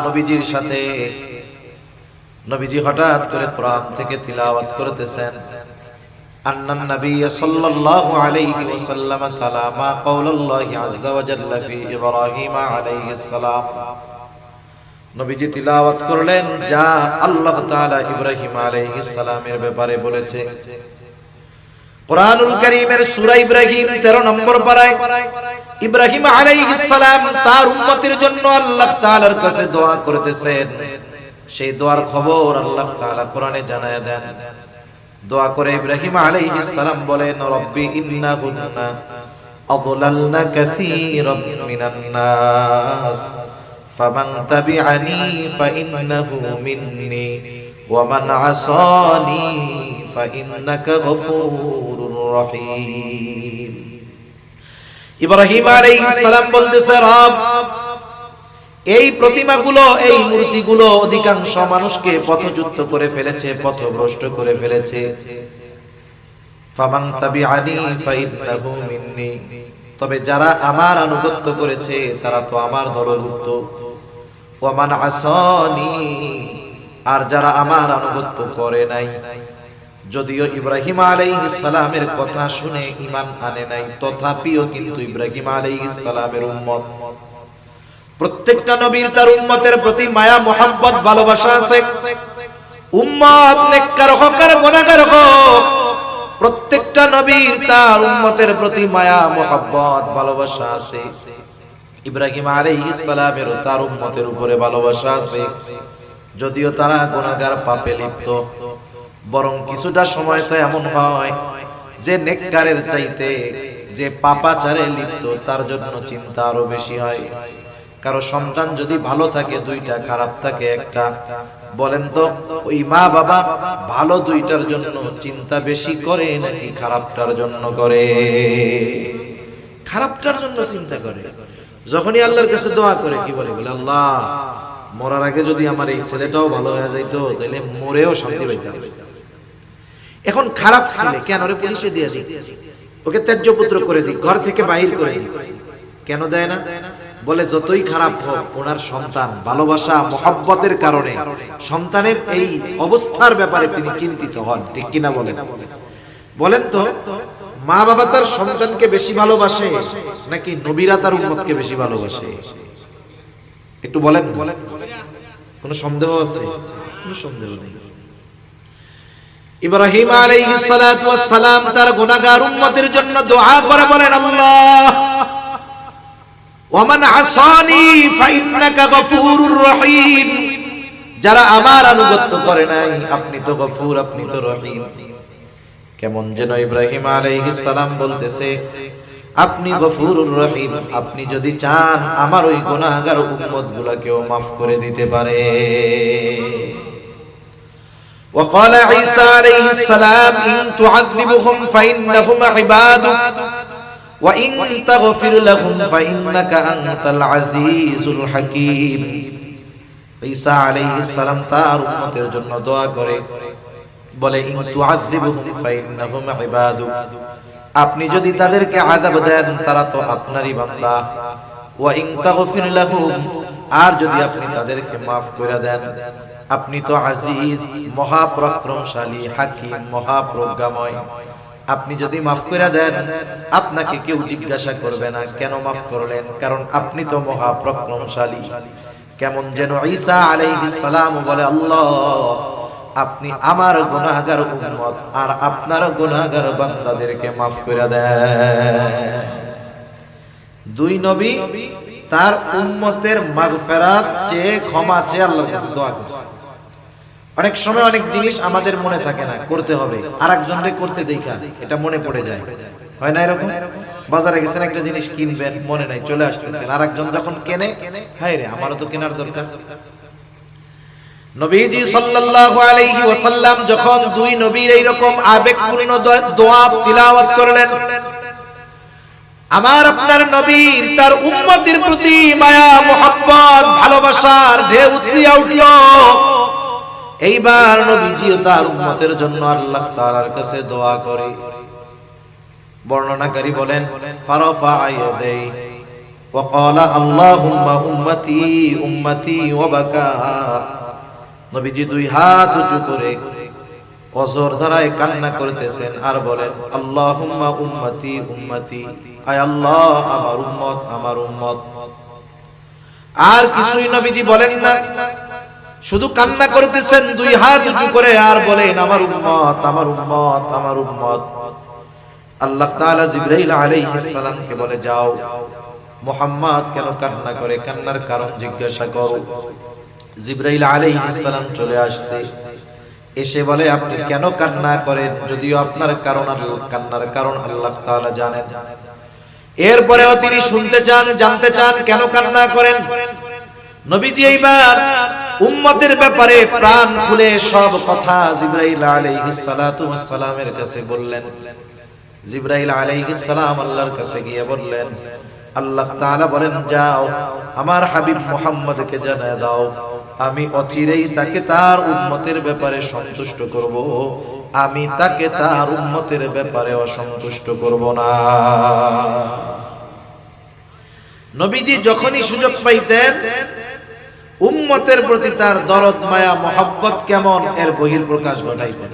Speaker 1: নবীজির সাথে। নবীজি হঠাৎ করে কোরআন থেকে তিলাওয়াত করতেছেন। আন্নান নবী সাল্লাল্লাহু আলাইহি ওয়াসাল্লাম কালামা কাউলুল্লাহি আযজা ওয়া জাল্লা ফি ইব্রাহিম আলাইহিস সালাম। নবীজি তিলাওয়াত করলেন যা আল্লাহ তাআলা ইব্রাহিম আলাইহিস সালামের ব্যাপারে বলেছে। কুরআনুল কারীমের সূরা ইব্রাহিম 13 নম্বর পারায় ইব্রাহিম আলাইহিস সালাম তার উম্মতের জন্য আল্লাহ তাআলার কাছে দোয়া করতেছেন। সেই দোয়ার খবর আল্লাহ তাআলা কোরআনে জানায় দেন। দোয়া করে ইব্রাহিম আলাইহিস সালাম বলেন, রব্বি ইন্নাহুন্না আদলালনা কাসীরাম মিনান নাস ফামান তাবিআনি ফাইন্নাহু মিন্নি ওয়া মান আসানি ফাইন্নাকা গফুরুর রহিম। ইব্রাহিম আলাইহিস সালাম বলতেছে, রব, এই প্রতিমাগুলো, এই মূর্তিগুলো অধিকাংশ মানুষকে পথচ্যুত করে ফেলেছে, পথভ্রষ্ট করে ফেলেছে। ফামান তাবিআনি ফাইন্নাহু মিন্নি, তবে যারা আমার আনুগত্য করেছে তারা তো আমার দলভুক্ত। ওয়া মান আসানি, আর যারা আমার আনুগত্য করে নাই, যদিও ইব্রাহিম আলাইহিস সালামের কথা শুনে ঈমান আনে নাই, তথাপিও কিন্তু ইব্রাহিম আলাইহিস সালামের উম্মত। প্রত্যেকটা নবীর তার উম্মতের প্রতি মায়া, মোহাব্বত, ভালোবাসা আছে। উম্মত নেককার হোক আর গুনাহগার হোক, প্রত্যেকটা নবীর তার উম্মতের প্রতি মায়া, মোহাব্বত, ভালোবাসা আছে। ইব্রাহিম আলাইহিস সালামের তার উম্মতের উপরে ভালোবাসা আছে, যদিও তারা গুনাহগার, পাপে লিপ্ত। বরং কিছুটা সময় তো এমন হয় যে নেককারের চাইতে যে পাপাচারে লিপ্ত তার জন্য চিন্তা আরো বেশি হয়। কারো সন্তান যদি ভালো থাকে দুইটা, খারাপ থাকে একটা, বলেন তো ওই মা বাবা ভালো দুইটার জন্য চিন্তা বেশি করে নাকি খারাপটার জন্য করে? খারাপটার জন্য চিন্তা করে। যখনই আল্লাহর কাছে দোয়া করে কি বলে, বলে আল্লাহ মরার আগে যদি আমার এই ছেলেটাও ভালো হয়ে যাইতো তাহলে মরেও শান্তি পাইতাম। এখন খারাপ ছেলে কেন, ওরে পুলিশে দিয়ে দিই, ওকে ত্যায্য পুত্র করে দিই, ঘর থেকে বাহির করে দিই। কেন দেয় না? বলে যতই খারাপ হোক ওনার সন্তান, ভালোবাসা, মোহাব্বতের কারণে সন্তানের এই অবস্থার ব্যাপারে তিনি চিন্তিত হন। ঠিক কিনা বলেন? বলেন তো, মা বাবা তার সন্তানকে বেশি ভালোবাসে নাকি নবীরা তার উম্মতকে বেশি ভালোবাসে? একটু বলেন। কোনো সন্দেহ আছে? কোনো সন্দেহ নেই। ইব্রাহিম আলাইহিস সালাতু ওয়াস সালাম তার গুনাহগার উম্মতের জন্য দোয়া করে বলেন, আল্লাহ ওয়া মান আসানি ফাইন্নাকা গফুরুর রহিম, যারা আমার আনুগত্য করে নাই আপনি তো গফুর, আপনি তো রহিম। কেমন যেন ইব্রাহিম আলাইহিস সালাম বলতেছে, আপনি গফুরুর রহিম, আপনি যদি চান আমার ওই গুনাহগার উম্মতগুলোকেও maaf করে দিতে পারে। وقال عيسى عليه السلام إن تعذبهم فإنهم عبادك وإن تغفر لهم فإنك أنت العزيز الحكيم। ঈসা আলাইহিস সালাম তার উম্মতের জন্য দোয়া করে বলে, ইন তুআযিবুহুম ফাইন্নাহুম ইবাদুক, আপনি যদি তাদেরকে আযাব দেন তারা তো আপনারই বান্দা, ওয়া ইন তাগফির লাহুম, আর যদি আপনি তাদেরকে maaf করে দেন আপনি তো আজিজ, মহাপরাক্রমশালী, হাকিম, মহাপ্রজ্ঞাময়। আপনি যদি maaf করে দেন আপনাকে কেউ জিজ্ঞাসা করবে না কেন maaf করলেন, কারণ আপনি তো মহাপরাক্রমশালী। কেমন যেন ঈসা আলাইহিস সালাম বলে, আল্লাহ আপনি আমার গুনাহগার উম্মত আর আপনার গুনাহগার বান্দাদেরকে maaf করে দেন। দুই নবী তার উম্মতের মাগফিরাত চেয়ে, ক্ষমা চেয়ে আল্লাহর কাছে দোয়া করছে। অনেক সময় অনেক জিনিস আমাদের মনে থাকে না, করতে হবে, আরেকজনকে করতে দেখা এটা মনে পড়ে যায়, হয় না এরকম? বাজারে গেছেন একটা জিনিস কিনবেন, মনে নাই, চলে আসতেছেন, আরেকজন যখন কেনে, হায় রে আমারও তো কেনার দরকার। নবীজি সাল্লাল্লাহু আলাইহি ওয়াসাল্লাম যখন দুই নবীর এইরকম আবেগপূর্ণ দোয়া তিলাওয়াত করলেন, আমার আপনার নবীর তার উম্মতের প্রতি মায়া, মোহাব্বত, ভালোবাসার ঢেউ উঠলিয়া উঠল। এইবার নবীজি তার উম্মতের জন্য আল্লাহ তাআলার কাছে দোয়া করে। বর্ণনাকারী বলেন, ফারাফা ইয়াদাই ওয়া ক্বালা আল্লাহুম্মা উম্মতি উম্মতি ওয়া বাকা। নবীজি দুই হাত উঁচু করে অজর ধারায় কান্না করতেছেন আর বলেন, আল্লাহুম্মা উম্মতি উম্মতি, আয় আল্লাহ আমার উম্মত আমার উম্মত। আর কিছুই নবীজি বলেন না, শুধু কান্না করতেছেন দুই হাত উঁচু করে আর বলেন, আমার উম্মত আমার উম্মত আমার উম্মত। আল্লাহ তাআলা জিবরাইল আলাইহিস সালামকে বলে, যাও মুহাম্মদ কেন কান্না করে, কান্নার কারণ জিজ্ঞাসা করো। জিবরাইল আলাইহিস সালাম চলে আসছে, এসে বলে, আপনি কেন কান্না করেন, যদিও আপনার কান্নার কারণ আল্লাহ তাআলা জানেন। এরপরেও তিনি শুনতে চান, জানতে চান কেন কান্না করেন। নবীজি এইবার উম্মতের ব্যাপারে প্রাণ খুলে সব কথা জিবরাইল আলাইহিস সালাতু ওয়াস সালামের কাছে বললেন। জিবরাইল আলাইহিস সালাম আল্লাহর কাছে গিয়ে বললেন, আল্লাহ তাআলা বলেন, যাও আমার হাবিব মুহাম্মদকে জানায় দাও, আমি অচিরেই তাকে তার উম্মতের ব্যাপারে সন্তুষ্ট করব, আমি তাকে তার উম্মতের ব্যাপারে অসন্তুষ্ট করব না। নবীজি যখনই সুযোগ পাইতেন উম্মতের প্রতি তার দরদ, মায়া, মহব্বত কেমন এর বহিঃপ্রকাশ ঘটাইতেন।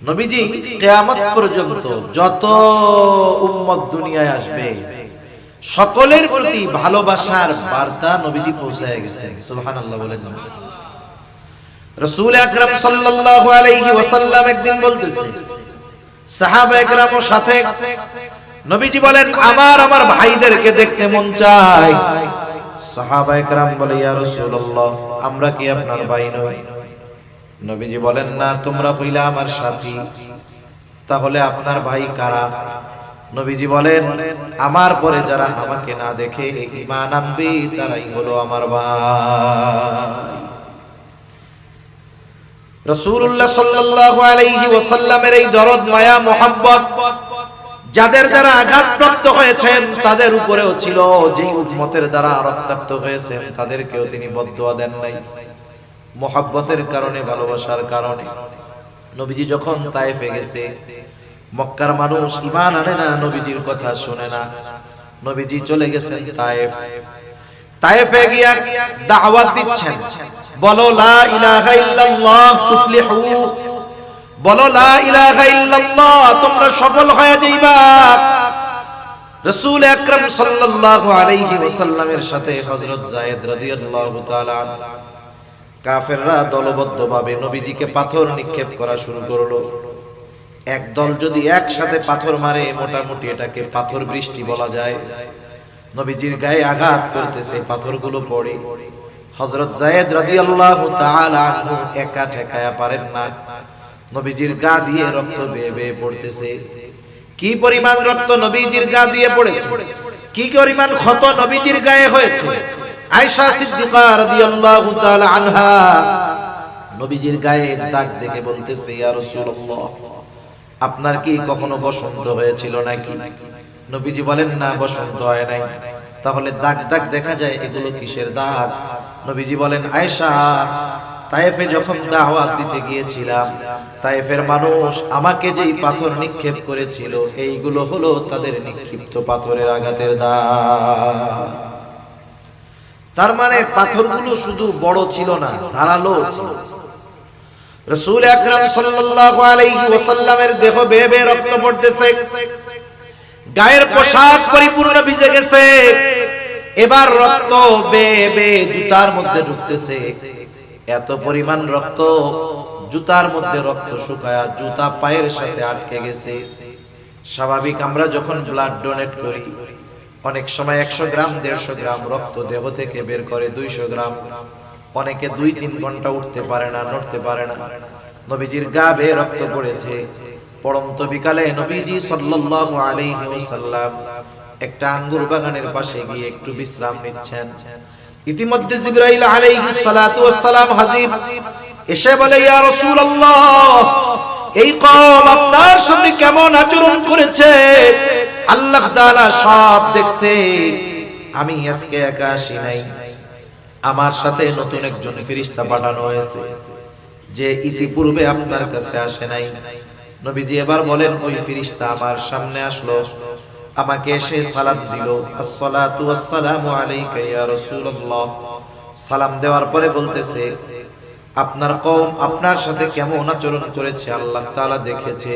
Speaker 1: নবীজি কিয়ামত পর্যন্ত যত উম্মত দুনিয়ায় আসবে সকলের প্রতি ভালোবাসার বার্তা নবীজি পৌঁছায় গেছেন। সুবহানাল্লাহ বলেন না? রাসূল আকরাম সাল্লাল্লাহু আলাইহি ওয়াসাল্লাম একদিন বলতেছে, সাহাবায়ে কেরামের সাথে নবীজি বলেন, আমার ভাইদেরকে দেখতে মন চায়। সাহাবায়ে কেরাম বলে, ইয়া রাসূলুল্লাহ আমরা কি আপনার ভাই নই? নবীজি বলেন, না, তোমরা হইলা আমার সাথী, তাহলে আপনার ভাই কারা? নবীজি বলেন, আমার পরে যারা আমাকে না দেখে ঈমান আনবে তারাই হলো আমার ভাই। রাসূলুল্লাহ সাল্লাল্লাহু আলাইহি ওয়াসাল্লামের এই দরদ, মায়া, মোহাব্বত যাদের দ্বারা আঘাতপ্রাপ্ত হয়েছেন তাদের উপরেও ছিল, যেই উম্মতের দ্বারা রক্তাক্ত হয়েছেন তাদেরকেও তিনি বদদুয়া দেন নাই। মোহাব্বতের কারণে, ভালোবাসার কারণে নবীজি যখন তায়েফে গেছে, মক্কার মানুষ ঈমান আনে না, নবীজির কথা শুনে না। নবীজি চলে গেছেন তায়েফ। তায়েফে গিয়া দাওয়াত দিচ্ছেন, বলো লা ইলাহা ইল্লাল্লাহ তুফলিহু, বলো লা ইলাহা ইল্লাল্লাহ তোমরা সফল হয়ে যাইবা। রাসূল আকরাম সাল্লাল্লাহু আলাইহি ওয়াসাল্লামের সাথে হযরত যায়েদ রাদিয়াল্লাহু তাআলা কাফেররা দলবদ্ধভাবে নবীজিকে পাথর নিক্ষেপ করা শুরু করলো। এক দল যদি একসাথে পাথর মারে, মোটামুটি এটাকে পাথর বৃষ্টি বলা যায়। নবীজির গায়ে আঘাত করতেছে, পাথরগুলো পড়ে। হযরত যায়েদ রাদিয়াল্লাহু তাআলা আনহু একা ঠেকায়া পারেন না, নবীজির গা দিয়ে রক্ত বেয়ে বেয়ে পড়তেছে। কি পরিমাণ রক্ত নবীজির গা দিয়ে পড়েছে, কি পরিমাণ ক্ষত নবীজির গায়ে হয়েছে। আয়েশা সিদ্দিকা রাদিয়াল্লাহু তাআলা আনহা নবীজির গায়ে দাগ দেখে বলতেছে, ইয়া রাসূলুল্লাহ, আপনার কি কখনো বসন্ত হয়েছিল নাকি? নবীজি বলেন, না, বসন্ত হয় নাই। তাহলে দাগ দাগ দেখা যায়, এগুলো কিসের দাগ? নবীজি বলেন, আয়েশা, তায়েফে যখন দাওয়াত দিতে গিয়েছিলাম, তায়েফের মানুষ আমাকে যেই পাথর নিক্ষেপ করেছিল, এইগুলো হলো তাদের নিক্ষিপ্ত পাথরের আঘাতের দাগ। তার মানে পাথরগুলো শুধু বড় ছিল না, ধারালো ছিল। রাসূল আকরাম সাল্লাল্লাহু আলাইহি ওয়াসাল্লামের দেহ বেয়ে বেয়ে রক্ত পড়তেছে, গায়ের পোশাক পরিপূর্ণ ভিজে গেছে, এবার রক্ত বেয়ে বেয়ে জুতার মধ্যে ঢুকতেছে। এত পরিমাণ রক্ত, জুতার মধ্যে রক্ত শুকায়া জুতা পায়ের সাথে আটকে গেছে। স্বাভাবিক আমরা যখন ব্লাড ডোনেট করি, অনেক সময় 100 গ্রাম 150 গ্রাম রক্ত দেহ থেকে বের করে, 200 গ্রাম। অনেকে 2-3 ঘন্টা উঠতে পারে না, নড়তে পারে না। নবীজির গা বেয়ে রক্ত পড়েছে। পড়ন্ত বিকালে নবীজি সাল্লাল্লাহু আলাইহি ওয়াসাল্লাম একটা আঙ্গুর বাগানের পাশে গিয়ে একটু বিশ্রাম নিচ্ছেন। ইতিমধ্যে জিবরাইল আলাইহিস সালাতু ওয়াস সালাম হাজির, এসে বলে, ইয়া রাসূলুল্লাহ, এই কওম আপনার সাথে কেমন আচরণ করেছে আল্লাহ তাআলা সব দেখছে। আমি আজকে একা আসি নাই, আমার সাথে নতুন একজন ফেরেশতা পাঠানো হয়েছে, যে ইতিপূর্বে আপনার কাছে আসে নাই। নবীজি এবার বলেন, ওই ফেরেশতা আমার সামনে আসলো, আমাকে এসে সালাম দিল, আসসালাতু ওয়াসসালামু আলাইকা ইয়া রাসূলুল্লাহ। সালাম দেওয়ার পরে বলতেছে, আপনার কওম আপনার সাথে কেমন আচরণ করেছে আল্লাহ তাআলা দেখেছে।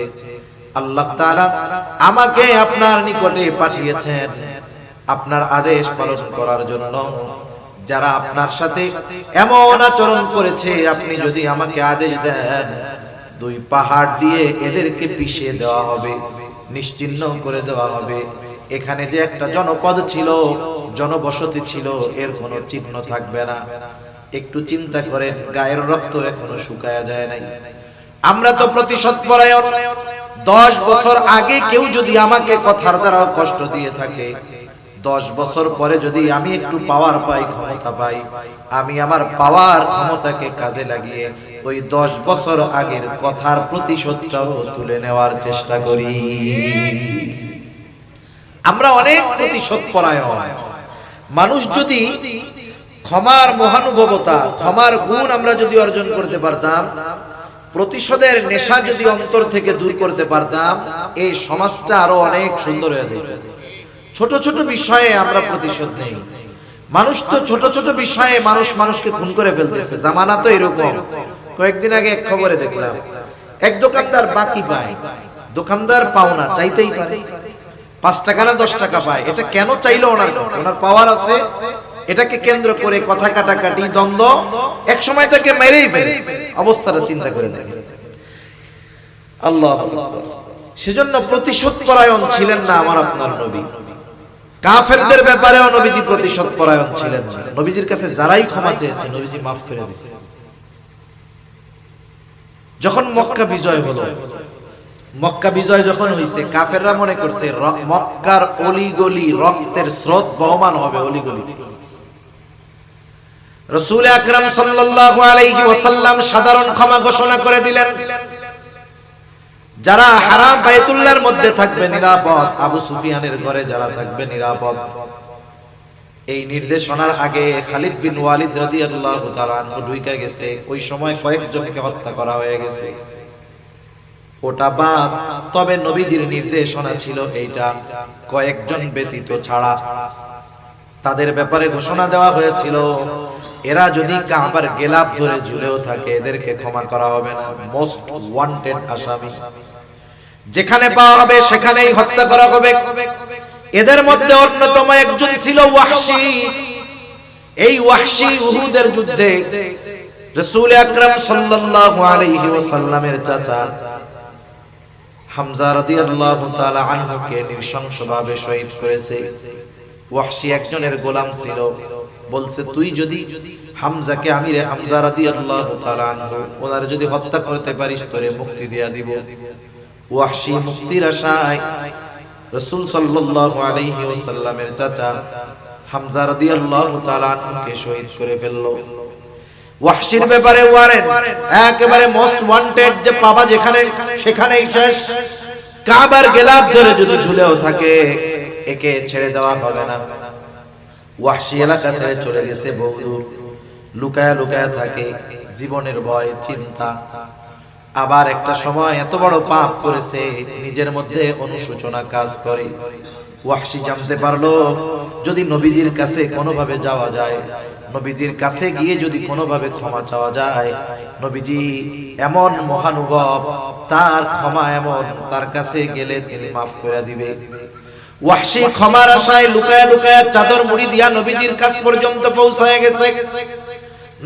Speaker 1: আল্লাহ তাআলা আমাকে আপনার নিকটে পাঠিয়েছেন আপনার আদেশ পালন করার জন্য। যারা আপনার সাথে এমন আচরণ করেছে, আপনি যদি আমাকে আদেশ দেন, 2 পাহাড় দিয়ে এদেরকে পিষিয়ে দেওয়া হবে, নিশ্চিহ্ন করে দেওয়া হবে। এখানে যে একটা জনপদ ছিল, জনবসতি ছিল, এর কোনো চিহ্ন থাকবে না। একটু চিন্তা করেন, গায়ের রক্ত এখনো শুকায়া যায় নাই। আমরা তো প্রতিশোধ পরায়ণ। 10 বছর আগে কেউ যদি আমাকে কথার দ্বারাও কষ্ট দিয়ে থাকে, 10 বছর পরে যদি আমি একটু পাওয়ার পাই, ক্ষমতা পাই, আমি আমার পাওয়ার ক্ষমতাকে কাজে লাগিয়ে ওই 10 বছর আগের কথার প্রতিশোধটাও তুলে নেওয়ার চেষ্টা করি। আমরা অনেক প্রতিশোধ পরায়ণ মানুষ। যদি ক্ষমার মহানুভবতা, ক্ষমার গুণ আমরা যদি অর্জন করতে পারতাম, প্রতিশোধের নেশা যদি অন্তর থেকে দূর করতে পারতাম, এই সমাজটা আরো অনেক সুন্দর হয়ে যেত। ছোট ছোট বিষয়ে আমরা প্রতিশোধ নেই। মানুষ তো ছোট ছোট বিষয়ে মানুষকে খুন করে ফেলতেছে। জামানা তো এরকম। কয়েকদিন আগে এক খবরে দেখলাম, এক দোকানদার বাকি পায়, দোকানদার পাওনা চাইতেই পারে, 5 টাকা না 10 টাকা পায়। এটা কেন চাইলো ওনার কাছে? ওনার পাওয়ার আছে। এটাকে কেন্দ্র করে কথা কাটাকাটি, দ্বন্দ্ব, এক সময় তাকে মেরেই ফেলেছে। অবস্থাটা চিন্তা করে দেখেন। আল্লাহু আকবার। সেজন্য প্রতিশোধ পরায়ণ ছিলেন না আমার আপনার নবী। কাফেরদের ব্যাপারেও নবীজি প্রতিশোধ পরায়ণ ছিলেন না। নবীজির কাছে যারাই ক্ষমা চেয়েছে, নবীজি মাফ করে দিয়েছেন। যখন মক্কা বিজয় হলো, মক্কা বিজয় যখন হইছে, কাফেররা মনে করছে মক্কার অলিগলি রক্তের স্রোত বহমান হবে। অলিগলি রাসূল আকরাম সাল্লাল্লাহু আলাইহি ওয়াসাল্লাম সাধারণ ক্ষমা ঘোষণা করে দিলেন। যারা হারাম বাইতুল্লাহর মধ্যে থাকবে নিরাপদ, আবু সুফিয়ানের ঘরে যারা থাকবে নিরাপদ। এই নির্দেশনার আগে খালিদ বিন ওয়ালিদ রাদিয়াল্লাহু তাআলা আনহু ঢুকে গেছে। ওই সময় কয়েকজনকে হত্যা করা হয়ে গেছে। ওটা বাদ। তবে নবীজির নির্দেশনা ছিল এইটা, কয়েকজন ব্যতীত ছাড়া তাদের ব্যাপারে ঘোষণা দেওয়া হয়েছিল, এরা যদি কাবার গেলাপ ধরে ঝুলেও থাকে, এদেরকে ক্ষমা করা হবে না। মোস্ট ওয়ান্টেড আসামি, যেখানে পাওয়া হবে সেখানেই হত্যা করা হবে। এদের মধ্যে অন্যতম একজন ছিল ওয়াহশী। এই ওয়াহশী উহুদের যুদ্ধে রাসূল আকরাম সাল্লাল্লাহু আলাইহি ওয়াসাল্লামের চাচা হামজা রাদিয়াল্লাহু তাআলা আনহুকে নৃশংসভাবে শহীদ করেছে। ওয়াহশী একজনের গোলাম ছিল। বলছে, তুই যদি হামজাকে, আমিরে হামজা রাদিয়াল্লাহু তাআলা আনহু, ওনারে যদি হত্যা করতে পারিস, তোরে মুক্তি দিয়া দিব। ওয়াহশী মুক্তির আশায় রাসূল সাল্লাল্লাহু আলাইহি ওয়াসাল্লামের চাচা হামজা রাদিয়াল্লাহু তাআলা আনহুকে শহীদ করে ফেলল। ওয়াহশীর ব্যাপারে ওয়ারেন একেবারে মোস্ট ওয়ান্টেড, যে পাবা যেখানে সেখানেই শেষ। কাবার গেলাপ ধরে যদি ঝুলেও থাকে একে ছেড়ে দেওয়া হবে না। ওয়াহশী এলাকা ছেড়ে চলে গেছে বহুদূর, লুকায়া লুকায়া থাকে, জীবনের ভয় চিন্তা। আবার একটা সময় এত বড় পাপ করেছে, নিজের মধ্যে অনুশোচনা কাজ করে। ওয়াহশী জানতে পারলো যদি নবীজির কাছে কোনোভাবে যাওয়া যায়, নবীজির কাছে গিয়ে যদি কোনোভাবে ক্ষমা চাওয়া যায়, নবীজি এমন মহানুভব, তার ক্ষমা এমন, তার কাছে গেলে তিনি মাফ করে দিবে। ওয়াহশী ক্ষমার আশায় লুকায়া লুকায়া চাদর মুড়ি দিয়া নবীজির কাছ পর্যন্ত পৌঁছায় গেছে।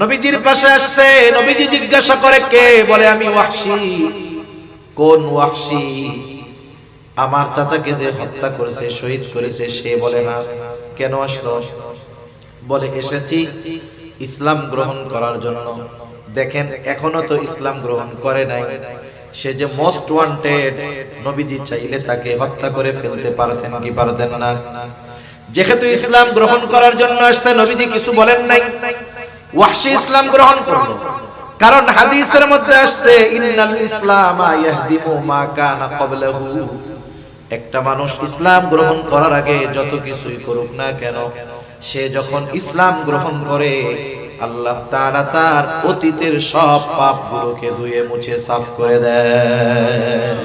Speaker 1: নবীজির পাশে আসছে, নবীজি জিজ্ঞাসা করে কে? বলে আমি ওয়াহশী। কোন ওয়াহশী? আমার চাচাকে যে হত্যা করেছে, শহীদ করেছে সে। বলে না। কেন আসছো? বলে এসেছি ইসলাম গ্রহণ করার জন্য। দেখেন এখনো তো ইসলাম গ্রহণ করে নাই, সে যে মোস্ট ওয়ান্টেড, নবীজি চাইলে তাকে হত্যা করে ফেলতে পারতেন কি পারতেন না? যেহেতু ইসলাম গ্রহণ করার জন্য আসছে, নবীজি কিছু বলেন নাই। ওয়াহশী ইসলাম গ্রহণ করলো, কারণ হাদিসের মধ্যে আসছে ইন্নাল ইসলামা ইয়াহদিমু মা কানা ক্বাবলাহু। একটা মানুষ ইসলাম গ্রহণ করার আগে যত কিছুই করুক না কেন, সে যখন ইসলাম গ্রহণ করে আল্লাহ তাআলা তার অতীতের সব পাপগুলোকে ধুয়ে মুছে সাফ করে দেয়।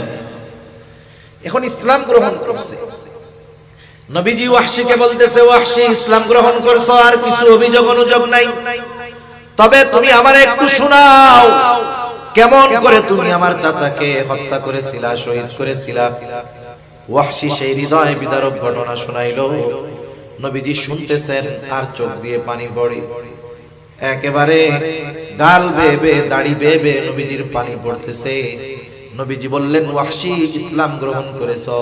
Speaker 1: এখন ইসলাম গ্রহণ করছে, নবীজি ওয়াহশীকে বলতেছে ওয়াহশী ইসলাম গ্রহণ করছো, আর কিছু অভিযোগ অনুযোগ নাই, তবে তুমি আমারে একটু শোনাও কেমন করে তুমি আমার চাচাকে হত্যা করেছিলা, শহীদ করেছিলা। ওয়াহশী সেই হৃদয় বিদারক ঘটনা শোনাইলো। নবীজি শুনতেছেন আর চোখ দিয়ে পানি পড়ে, একেবারে গাল বেয়ে বেয়ে দাড়ি বেয়ে বেয়ে নবীজির পানি পড়তেছে। নবীজি বললেন ওয়াহশী ইসলাম গ্রহণ করেছো,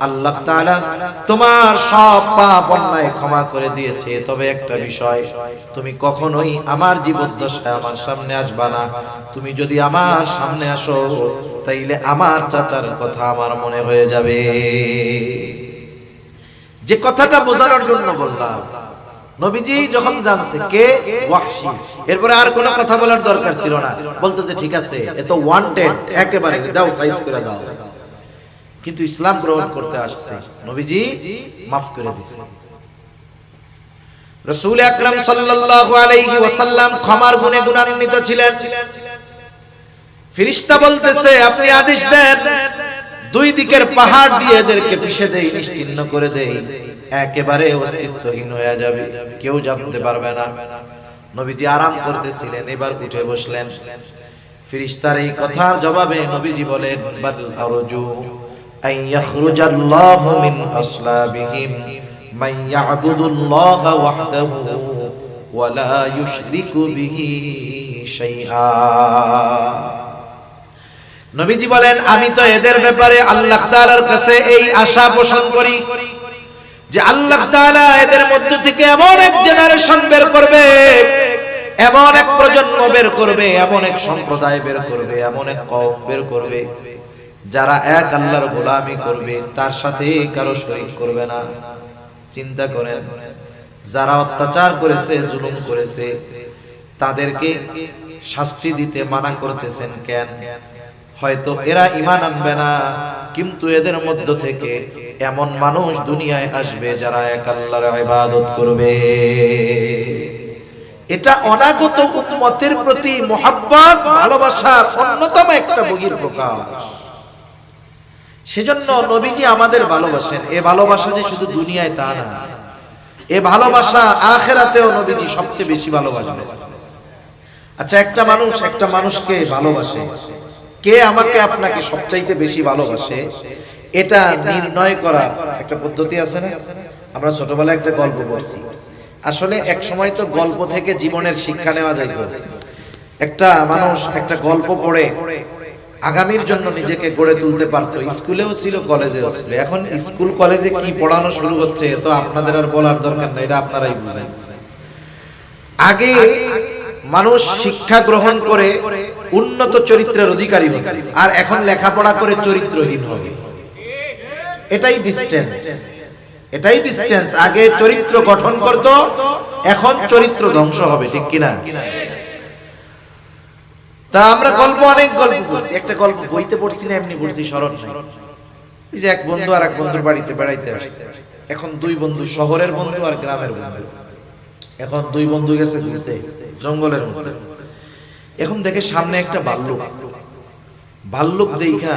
Speaker 1: আল্লাহ তাআলা তোমার সব পাপ অন্যায় ক্ষমা করে দিয়েছে, তবে একটা বিষয়, তুমি কখনোই আমার জীবদ্দশায় আমার সামনে আসবা না। তুমি যদি আমার সামনে আসো তাইলে আমার চাচার কথা আমার মনে হয়ে যাবে। যে কথাটা বোঝানোর জন্য বললাম, নবীজি যখন জানছে কে ওয়াহশী, এরপরে আর কোনো কথা বলার দরকার ছিল না, বলতো যে ঠিক আছে এ তো ওয়ান্টেড, একেবারে দাও, সাইজ করে দাও। কিন্তু ইসলাম গ্রহণ করতে আসছে, নবীজি মাফ করে দিয়েছে। রাসূল আকরাম সাল্লাল্লাহু আলাইহি ওয়াসাল্লাম ক্ষমার গুণে গুণান্বিত ছিলেন। ফেরেশতা বলতেছে আপনি আদেশ দেন দুই দিকের পাহাড় দিয়ে এদেরকে পিষে দেই, নিশ্চিহ্ন করে দেই, একেবারে অস্তিত্বহীন হয়ে যাবে, কেউ জানতে পারবে না। নবীজি আরাম করতেছিলেন, এবার উঠে বসলেন। ফেরেশতার এই কথার জবাবে নবীজি বলেন বাল আরজু আন ইয়াখরুজাল্লাহু মিন আসলাবিহিম মান ইয়াবুদুল্লাহা ওয়াহদাহু ওয়া লা ইউশরিকু বিহি শাইআ। নবীজি বলেন আমি তো এদের ব্যাপারে আল্লাহ তাআলার কাছে এই আশা পোষণ করি যে আল্লাহ তাআলা এদের মধ্য থেকে এমন এক জেনারেশন বের করবে, এমন এক প্রজন্ম বের করবে, এমন এক সম্প্রদায় বের করবে, এমন এক কওম বের করবে যারা এক আল্লাহর গোলামি করবে, তার সাথে কারো শরীক করবে না। চিন্তা করেন, যারা অত্যাচার করেছে, জুলুম করেছে, তাদেরকে শাস্তি দিতে মানা করতেছেন কেন? হয়তো এরা ঈমান আনবে না, কিন্তু এদের মধ্য থেকে এমন মানুষ দুনিয়ায় আসবে যারা এক আল্লাহর ইবাদত করবে। এটা অনাগত উম্মতের প্রতি মুহাব্বত, ভালোবাসার অন্যতম একটা বহিঃপ্রকাশ। সেজন্য নবীজি আমাদের ভালোবাসেন। এই ভালোবাসা যে শুধু দুনিয়ায় তা না, এই ভালোবাসা আখিরাতেও নবীজি সবচেয়ে বেশি ভালোবাসেন। আচ্ছা, একটা মানুষ একটা মানুষকে ভালোবাসে, কে আমাকে আপনাকে সবচাইতে বেশি ভালোবাসে এটা নির্ণয় করা একটা পদ্ধতি আছে না? আমরা ছোটবেলায় একটা গল্প পড়ছি, আসলে এক সময় তো গল্প থেকে জীবনের শিক্ষা নেওয়া যাইত। একটা মানুষ একটা গল্প পড়ে আগামীর জন্য নিজেকে গড়ে তুলতে পারতো, স্কুলেও ছিল, কলেজেও ছিল। এখন স্কুল কলেজে কি পড়ানো শুরু হচ্ছে তো আপনাদের আর বলার দরকার নাই, এটা আপনারাই বুঝেন। আগে মানুষ শিক্ষা গ্রহণ করে উন্নত চরিত্রের অধিকারী হবে, আর এখন লেখাপড়া করে চরিত্রহীন হবে। এটাই ডিসটেন্স, এটাই ডিসটেন্স। আগে চরিত্র গঠন করত, এখন চরিত্র ধ্বংস হবে, ঠিক কিনা? তা আমরা অনেক গল্প করছি, একটা গল্প বইতে পড়ছি না, এমনি পড়ছি, স্মরণ নাই। এই যে এক বন্ধু আর এক বন্ধুর বাড়িতে বেড়াইতে আসছে। এখন দুই বন্ধু, শহরের বন্ধু আর গ্রামের বন্ধু। এখন দুই বন্ধু গেছে ঘুরতে জঙ্গলের মধ্যে। এখন দেখে সামনে একটা ভাল্লুক। ভাল্লুক দেখা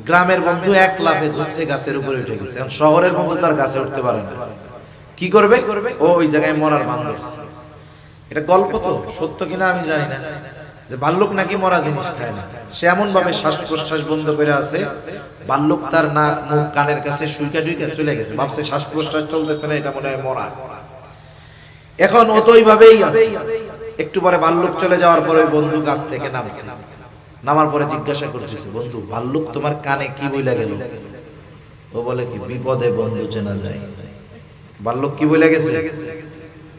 Speaker 1: গ্রামের বন্ধু এক লাফে ধরছে, গাছের উপরে উঠে গেছে। এখন শহরের বন্ধু তার গাছে উঠতে পারে না, কি করবে? ও ওই জায়গায় মরার ভান ধরছে। এটা গল্প তো, সত্য কিনা আমি জানি না, যে ভাল্লুক নাকি মরা জিনিস খায় না। সে এমন ভাবে শ্বাস প্রশ্বাস বন্ধ করে আছে, ভাল্লুক তার নাক মুখ কানের কাছে সুইকা টুইকা চলে গেছে, ভাবছে শ্বাস প্রশ্বাস চলতেছে না, এটা মনে হয় মরা। এখন ও তো ওইভাবেই আছে। একটু পরে ভাল্লুক চলে যাওয়ার পরে বন্ধু গাছ থেকে নামছে। নামার পরে জিজ্ঞাসা করতেছে, বন্ধু ভাল্লুক তোমার কানে কি বইলা গেল? ও বলে কি, বিপদে বন্ধু চেনা যায়। ভাল্লুক কি বইলা গেছে?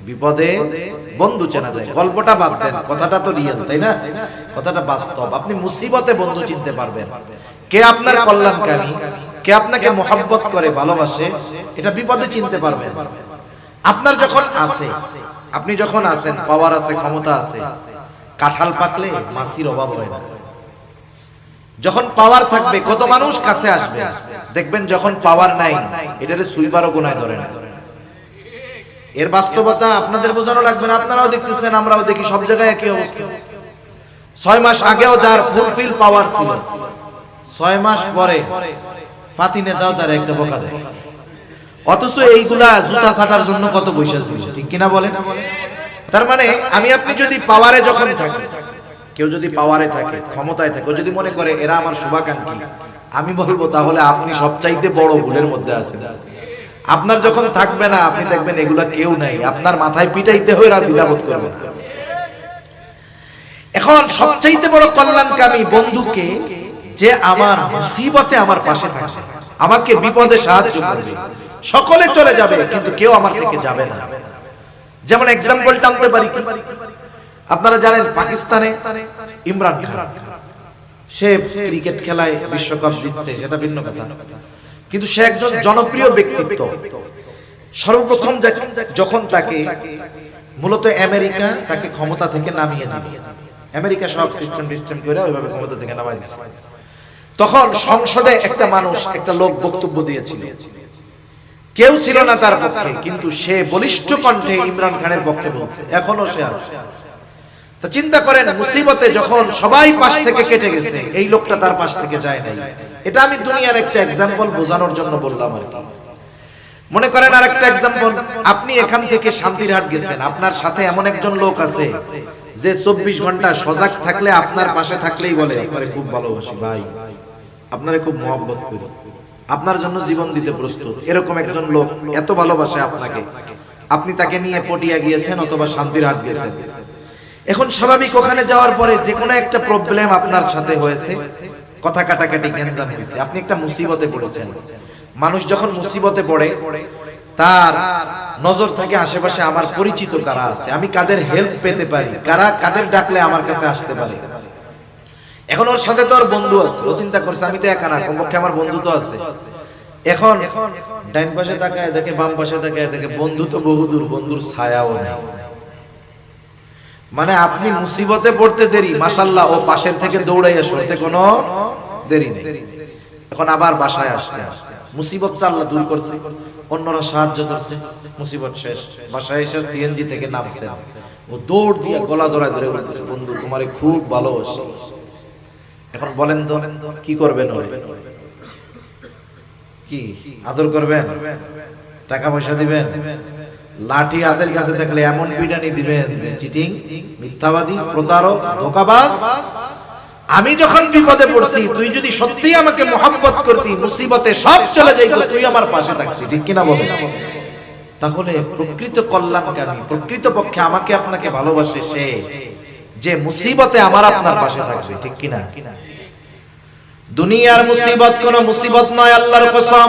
Speaker 1: বিপদে বন্ধু চেনা যায়। গল্পটা বাদ দেন, কথাটা তো রিয়েল, তাই না? কথাটা বাস্তব। আপনি মুসিবতে বন্ধু চিনতে পারবেন, কে আপনার কল্যাণকারী, কে আপনাকে মোহাব্বত করে ভালোবাসে, এটা বিপদে চিনতে পারবেন। আপনার যখন আছে, আপনি যখন আছেন, পাওয়ার আছে, ক্ষমতা আছে, কাঁঠাল পাকলে মাছির অভাব হয় না। যখন পাওয়ার থাকবে কত মানুষ কাছে আসবে, দেখবেন যখন পাওয়ার নাই এটারে সুইবারও গোনায় ধরে না। এর বাস্তবতা আপনাদের বোঝানো লাগবে না, আপনারাও দেখতেছেন, আমরাও দেখি, সব জায়গায় একই অবস্থা। 6 মাস আগেও যার ফুলফিল পাওয়ার ছিল, 6 মাস পরে ফাতিনে দাও তার একটা বোকা দেয়। অথচ এইগুলা জুতা ছাটার জন্য কত পয়সা ছিল, ঠিক কিনা বলেন? তার মানে আমি আপনি যদি পাওয়ারে যখন থাকি, কেউ যদি পাওয়ারে থাকে, ক্ষমতায় থাকে, ও যদি মনে করে এরা আমার শুভাকাঙ্ক্ষী, আমি বলবো তাহলে আপনি সবচাইতে বড় ভুলের মধ্যে আছেন। আপনার যখন থাকবে না, আপনি দেখবেন এগুলা কেউ নাই, আপনার মাথায় পিটাইতে হয়ে দ্বিধাবোধ করবে না। এখন সবচাইতে বড় কল্যাণকামী বন্ধুকে, যে আমার মুসিবতে আমার পাশে থাকবে, আমাকে বিপদে সাহায্য করবে। সকলে চলে যাবে কিন্তু কেউ আমার থেকে যাবে না। যেমন এক্সাম্পল টানতে পারি কি, আপনারা জানেন পাকিস্তানে ইমরান খান, সে ক্রিকেট খেলায় বিশ্বকাপ জিতছে, সেটা ভিন্ন কথা, কিন্তু সে একজন জনপ্রিয় ব্যক্তিত্ব। সর্বপ্রথম যখন তাকে মূলত আমেরিকা তাকে ক্ষমতা থেকে নামিয়ে দিবে, আমেরিকা সব সিস্টেম করে ওইভাবে ক্ষমতা থেকে নামায় দিয়েছে, তখন সংসদে একটা মানুষ, একটা লোক বক্তব্য দিয়েছিল, কেউ ছিল না তার পক্ষে, কিন্তু সে বলিষ্ঠ কণ্ঠে ইমরান খানের পক্ষে বলছে, এখনো সে আছে। তা চিন্তা করেন, মুসিবতে যখন সবাই পাশ থেকে কেটে গেছে, এই লোকটা তার পাশ থেকে যায় নাই। এটা আমি দুনিয়ার একটা এক্সাম্পল বোঝানোর জন্য বললাম আর কি। মনে করেন আর একটা এক্সাম্পল, আপনি এখান থেকে শান্তিরহাট গেছেন, আপনার সাথে এমন একজন লোক আছে যে 24 ঘন্টা সজাগ থাকলে, আপনার পাশে থাকলেই বলে আপনারে খুব ভালোবাসি ভাই, আপনারে খুব মহব্বত করি, আপনার জন্য জীবন দিতে প্রস্তুত। এরকম একজন লোক এত ভালোবাসে আপনাকে, আপনি তাকে নিয়ে পটিয়া গিয়েছেন অথবা শান্তিরহাট গেছেন। এখন স্বাভাবিক ওখানে যাওয়ার পরে যে কোনো একটা প্রবলেম আপনার সাথে হয়েছে, কথা কাটাকাটি গ্যাঞ্জাম হয়েছে, আপনি একটা মুসিবতে পড়েছেন। মানুষ যখন মুসিবতে পড়ে, তার নজর থাকে আশেপাশে আমার পরিচিত কারা আছে, আমি কাদের হেল্প পেতে পারি, কাদের ডাকলে আমার কাছে আসতে পারে। এখন ওর সাথে তো ওর বন্ধু আছে, ও চিন্তা করছে আমি তো একা না, কমপক্ষে আমার বন্ধু তো আছে। এখন ডাইন পাশে তাকায় দেখে, বাম পাশে তাকায় দেখে, বন্ধু তো বহুদূর, বন্ধুর ছায়াও নেই। মানে আপনি মুসিবতে পড়তে দেরি, মাশাআল্লাহ ও পাশের থেকে দৌড়াইয়া সরতে কোনো দেরি নেই। এখন আবার বাসায় আসছে, মুসিবতটা আল্লাহ দূর করছে, অন্যরা সাহায্য করছে, মুসিবত শেষ, বাসায় এসে সিএনজি থেকে নামছে, ও দৌড় দিয়ে গলা জড়ায় ধরে বলতেছে, বন্ধু তোমারে খুব ভালোবাসি। এখন বলেন তো কি করবেন? কি আদর করবেন? টাকা পয়সা দিবেন? লাঠি হাতের কাছে থাকলে এমন পিটানি দিবেন, চিটিং, মিথ্যাবাদী, প্রতারক, ধোঁকাবাজ। আমি যখন বিপদে পড়ছি, তুই যদি সত্যিই আমাকে মোহাব্বত করতি, মুসিবতে সব চলে যাইতো, তুই আমার পাশে থাকতি, ঠিক কিনা বলেন? তাহলে প্রকৃত কল্যাণকামী, প্রকৃত পক্ষে আমাকে আপনাকে ভালোবাসে সে, যে মুসিবতে আমার আপনার পাশে থাকবে, ঠিক কিনা? দুনিয়ার মুসিবত কোন মুসিবত নয়, আল্লাহর কসম।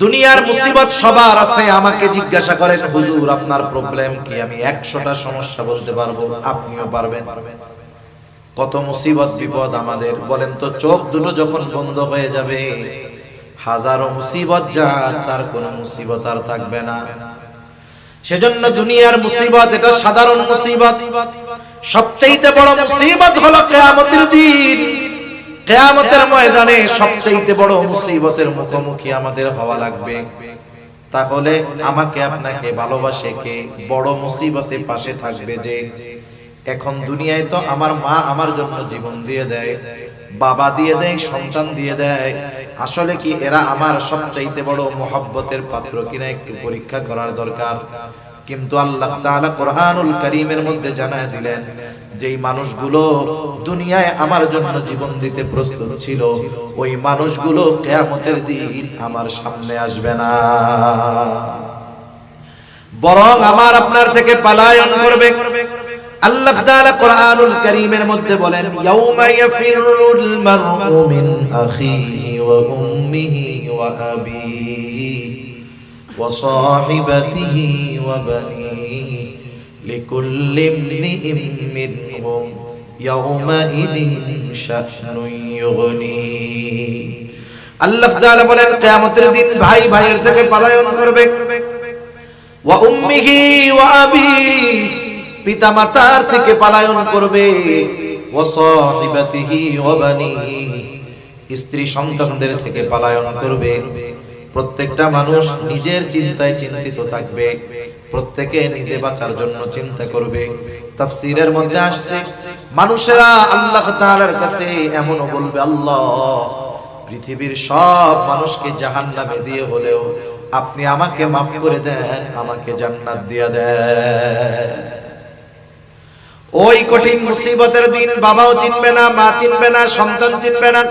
Speaker 1: দুনিয়ার মুসিবত সবার আছে। আমাকে জিজ্ঞাসা করেন, হুজুর আপনার প্রবলেম কি? আমি 100টা সমস্যা বলতে পারবো, আপনিও পারবেন। কত মুসিবত বিপদ আমাদের, বলেন তো চোখ দুটো যখন বন্ধ হয়ে যাবে, হাজারো মুসিবত যার, তার কোনো মুসিবত আর থাকবে না। সেজন্য দুনিয়ার মুসিবত এটা সাধারণ মুসিবত, সবচেয়ে বড় মুসিবত হলো কিয়ামতের দিন। কিয়ামতের ময়দানে সবচেয়ে বড় মুসিবতের মুখোমুখি আমাদের হওয়া লাগবে। তাহলে আমাকে আপনাকে ভালোবাসে কে? বড় মুসিবতে পাশে থাকবে যে। এখন দুনিয়ায় তো আমার মা আমার জন্য জীবন দিয়ে দেয়, বাবা দিয়ে দেয়, সন্তান দিয়ে দেয়, আসলে কি এরা আমার সবচাইতে বড় মহব্বতের পাত্র কিনা একটু পরীক্ষা করার দরকার। কিন্তু আল্লাহ তাআলা কোরআনুল কারীমের মধ্যে জানায় দিলেন, যেই মানুষগুলো দুনিয়ায় আমার জন্য জীবন দিতে প্রস্তুত ছিল, ওই মানুষগুলো কিয়ামতের দিন আমার সামনে আসবে না, বরং আমার আপনার থেকে পলায়ন করবে। আল্লাহ তাআলা কোরআনুল কারীমের মধ্যে বলেন, ইয়াউমা ইয়াফিরুল মারউ মিন আখিহি ওয়া উম্মিহি ওয়া আবিহি ওয়া সাহিবাতিহি ওয়া বানিহি লিকুল্লি ইমরিইম মিনহুম ইয়াউমা ইযিন শা'নুন ইউগনি। আল্লাহ তাআলা বলেন, কিয়ামতের দিন ভাই ভাইয়ের থেকে পলায়ন করবে, ওয়া উম্মিহি ওয়া আবিহি, পিতা মাতার থেকে পলায়ন করবে, ওয়া সাহিবাতিহি ওয়া বানিহি, স্ত্রী সন্তানদের থেকে পলায়ন করবে। প্রত্যেকটা মানুষ নিজের চিন্তায় চিন্তিত থাকবে, প্রত্যেকে নিজে বাঁচার জন্য চিন্তা করবে। তাফসীরের মধ্যে আসছে, মানুষেরা আল্লাহ তাআলার কাছে এমনও বলবে, আল্লাহ, পৃথিবীর সব মানুষকে জাহান্নামে দিয়ে হলেও আপনি আমাকে মাফ করে দেন, আমাকে জান্নাত দিয়ে দেন। ওই কঠিন মুসিবতের দিন বাবাও চিনবে না, মা চিনবে না, সন্তান চিনবে না।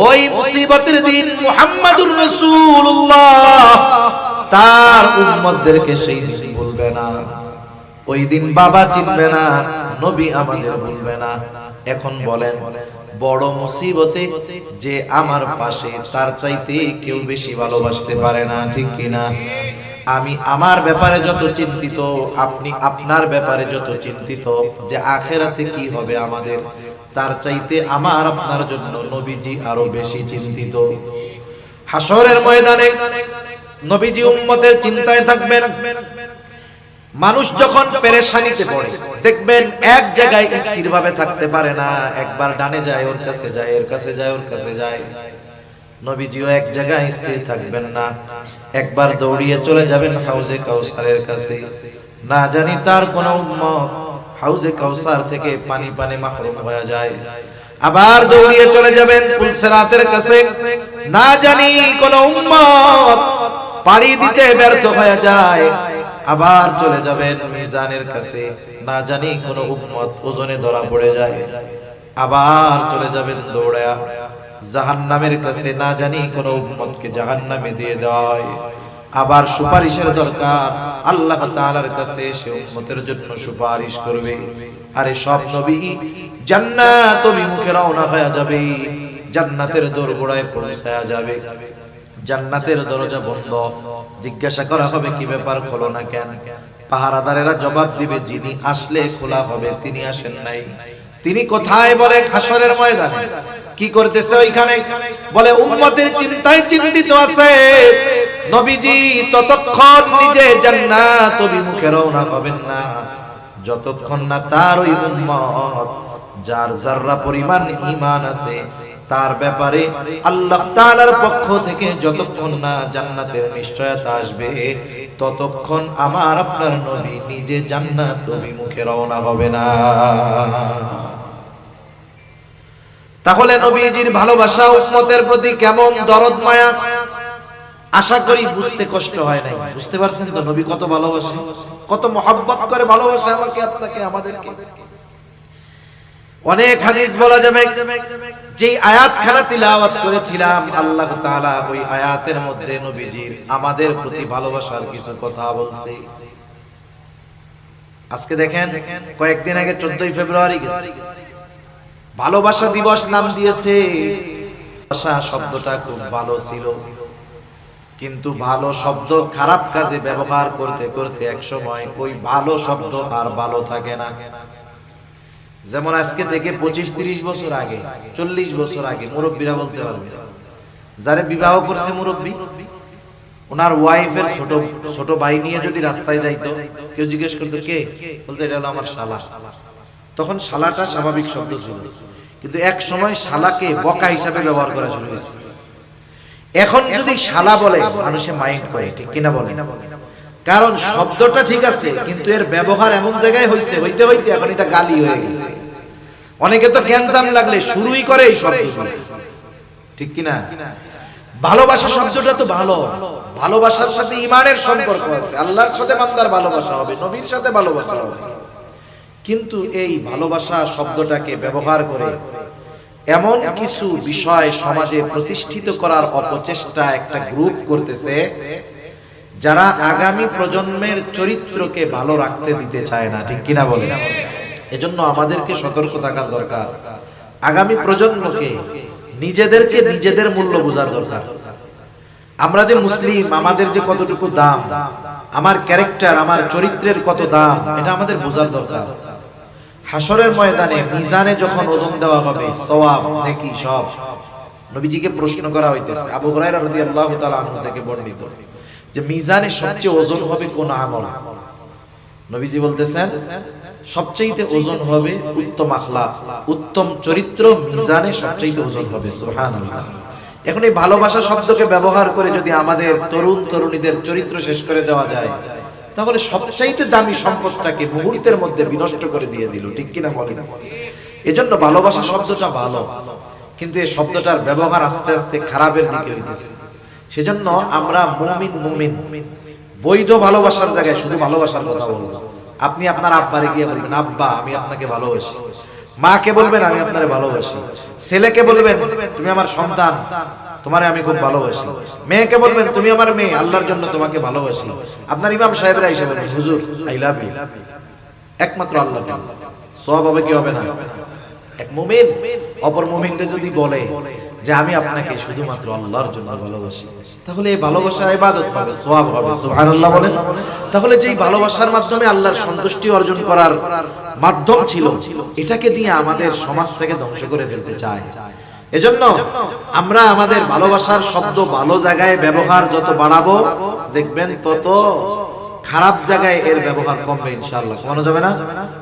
Speaker 1: ওই মুসিবতের দিন মুহাম্মাদুর রাসূলুল্লাহ তার উম্মতদেরকে সেই দিন বলবে না। ওই দিন বাবা চিনবে না, নবী আমাদের বলবে না। এখন বলেন, বড় মুসিবতে যে আমার পাশে, তার চাইতে কেউ বেশি ভালোবাসতে পারে না, ঠিক কিনা? আমি আমার ব্যাপারে যত চিন্তিত, আপনি আপনার ব্যাপারে যত চিন্তিত যে আখিরাতে কি হবে আমাদের, তার চাইতে আমার আপনার জন্য নবীজি আরো বেশি চিন্তিত। হাসরের ময়দানে নবীজি উম্মতের চিন্তায় থাকবেন। মানুষ যখন পেরেশানিতে পড়ে, দেখবেন এক জায়গায় স্থিরভাবে থাকতে পারে না, একবার ডানে যায়, ওর কাছে যায়, এর কাছে যায়, ওর কাছে যায়। নবীজিও এক জায়গায় স্থির থাকবেন না, একবার দৌড়িয়ে চলে যাবেন হাউজে কাউসারের কাছে। না জানি তার কোন উম্মত হাউজে কাউসার থেকে পানি পানে মাহরুম হয়ে যায়। আবার দৌড়িয়ে চলে যাবেন পুলসিরাতের কাছে, না জানি কোন উম্মত পাড়ি দিতে ব্যর্থ হয়ে যায়। আবার চলে যাবেন মিজানের কাছে, না জানি কোন উম্মত ওজনে ধরা পড়ে যায়। আবার চলে যাবেন দৌড়ায়া জাহান্নামের কাছে, না জানি কোন উম্মতকে জাহান্নামে দিয়ে দেওয়া হয়। আবার সুপারিশের দরকার, আল্লাহ তাআলার কাছে সে উম্মতের জন্য সুপারিশ করবে। আরে সব নবী জান্নাত অভিমুখে রওনা হয়ে যাবে, জান্নাতের দোরগোড়ায় পৌঁছায়া যাবে। জান্নাতের দরজা বন্ধ, জিজ্ঞাসা করা হবে কি ব্যাপার, খোলো না কেন? পাহারাদারেরা জবাব দিবে, যিনি আসলে খোলা হবে, তিনি আসেন নাই। তিনি কোথায়? বলে হাসরের ময়দানে। কি করতেছে ওইখানে? বলে উম্মতের চিন্তায় চিন্তিত আছে। নবীজি ততক্ষণ নিজে জান্নাত অভিমুখে রওনা হবেন না, যতক্ষণ না তার ওই উম্মত যার যাররা পরিমাণ ঈমান আছে তার ব্যাপারে আল্লাহ তাআলার পক্ষ থেকে যতক্ষণ না জান্নাতের নিশ্চয়তা আসবে, ততক্ষণ আমার আপনার নবী নিজে জান্নাত অভিমুখে রওনা হবে না। তাহলে নবীজির ভালোবাসা উম্মতের প্রতি কেমন দরদ মায়া, আশা করি বুঝতে কষ্ট হয় নাই। বুঝতে পারছেন তো নবী কত ভালোবাসে, কত মহব্বত করে ভালোবাসে আমাকে, আপনাকে, আমাদেরকে। অনেক হাদিস বলা যাবে। যেই আয়াতখানা তিলাওয়াত করেছিলাম, আল্লাহ তাআলা ওই আয়াতের মধ্যে নবীজির আমাদের প্রতি ভালোবাসার কিছু কথা বলছে। আজকে দেখেন, কয়েকদিন আগে 14 ফেব্রুয়ারি গেছে, ভালোবাসা দিবস নাম দিয়েছে। ভালোবাসা শব্দটা খুব ভালো ছিল, কিন্তু ভালো শব্দ খারাপ কাজে ব্যবহার করতে করতে এক সময় ওই ভালো শব্দ আর ভালো থাকে না। যেমন আজকে থেকে 25-30 বছর আগে, 40 বছর আগে মুরব্বীরা বলতে পারবে, যারা বিবাহ করছে মুরব্বী, ওনার ওয়াইফের ছোট ভাই নিয়ে যদি রাস্তায় যাইতো, কেউ জিজ্ঞেস করতো কে, বলতো এটা হলো আমার শালা। তখন শালাটা স্বাভাবিক শব্দ ছিল, কিন্তু এক সময় শালাকে বকা হিসাবে ব্যবহার করা শুরু হয়েছে। এখন যদি শালা বলে মানুষে মাইন্ড করে, ঠিক কিনা বলে? কারণ শব্দটা ঠিক আছে, কিন্তু এর ব্যবহার এমন জায়গায় হইতে হইতে এখন এটা গালি হয়ে গেছে। অনেকে তো গ্যাঞ্জাম লাগলে শুরুই করে এই শব্দগুলো, ঠিক কিনা? ভালোবাসা শব্দটা তো ভালো, ভালোবাসার সাথে ঈমানের সম্পর্ক আছে, আল্লাহর সাথে বান্দার ভালোবাসা হবে, নবীর সাথে ভালোবাসা হবে। কিন্তু এই ভালোবাসা শব্দটাকে ব্যবহার করে এমন কিছু বিষয় সমাজে প্রতিষ্ঠিত করার অপচেষ্টা একটা গ্রুপ করতেছে, যারা আগামী প্রজন্মের চরিত্রকে ভালো রাখতে দিতে চায় না, ঠিক কিনা বলে? এজন্য আমাদেরকে সতর্ক থাকার দরকার। আগামী প্রজন্মকে নিজেদেরকে নিজেদের মূল্য বোঝার দরকার। আমরা যে মুসলিম, আমাদের যে কতটুকু দাম, আমার ক্যারেক্টার, আমার চরিত্রের কত দাম, এটা আমাদের বোঝার দরকার। হাসরের ময়দানে মিজানে যখন ওজন দেওয়া হবে, সওয়াব নেকি সব, নবীজিকে প্রশ্ন করা হইতেছে, আবু হুরায়রা রাদিয়াল্লাহু তাআলা আনহু থেকে বর্ণিত, যে মিজানে সবচেয়ে ওজন হবে কোন আমল? নবীজি বলতেছেন সবচেয়ে ওজন হবে উত্তম আখলাক, উত্তম চরিত্র মিজানে সবচেয়ে ওজন হবে। সুবহানাল্লাহ। এখন এই ভালোবাসা শব্দকে ব্যবহার করে যদি আমাদের তরুণ তরুণীদের চরিত্র শেষ করে দেওয়া যায়, তাহলে সবচাইতে দামি সম্পদটাকে মুহূর্তের মধ্যে বিনষ্ট করে দিয়ে দিল, ঠিক কিনা বলেন? এজন্য ভালোবাসা শব্দটা ভালো, কিন্তু এই শব্দটার ব্যবহার আস্তে আস্তে খারাপের দিকে হইতেছে। সেজন্য আমরা মুমিন বৈধ ভালোবাসার জায়গায় শুধু ভালোবাসার কথা বলবো। আপনি আপনার আব্বারে গিয়ে বলবেন, আব্বা আমি আপনাকে ভালোবাসি। মাকে বলবেন আমি আপনারে ভালোবাসি। ছেলেকে বলবেন তুমি আমার সন্তান, তোমারে আমি খুব ভালোবাসি। মেয়েকে বলবেন তুমি আমার মেয়ে, আল্লাহর জন্য তোমাকে ভালোবাসি। আপনার ইমাম সাহেবরা এসে বলবেন হুজুর আই লাভ ইউ, একমাত্র আল্লাহর জন্য। সওয়াব হবে কি হবে না? এক মুমিন অপর মুমিনকে যদি বলে যে আমি আপনাকে শুধুমাত্র আল্লাহর জন্য ভালোবাসি, তাহলে এই ভালোবাসা ইবাদত হবে, সওয়াব হবে। সুবহানাল্লাহ বলেন। তাহলে যেই ভালোবাসার মাধ্যমে আল্লাহর সন্তুষ্টি অর্জন করার মাধ্যম ছিল, এটাকে দিয়ে আমাদের সমাজটাকে ধ্বংস করে ফেলতে চায়। এজন্য আমরা আমাদের ভালোবাসার শব্দ ভালো জায়গায় ব্যবহার যত বাড়াবো, দেখবেন তত খারাপ জায়গায় এর ব্যবহার কমবে ইনশাআল্লাহ। কমানো যাবে না?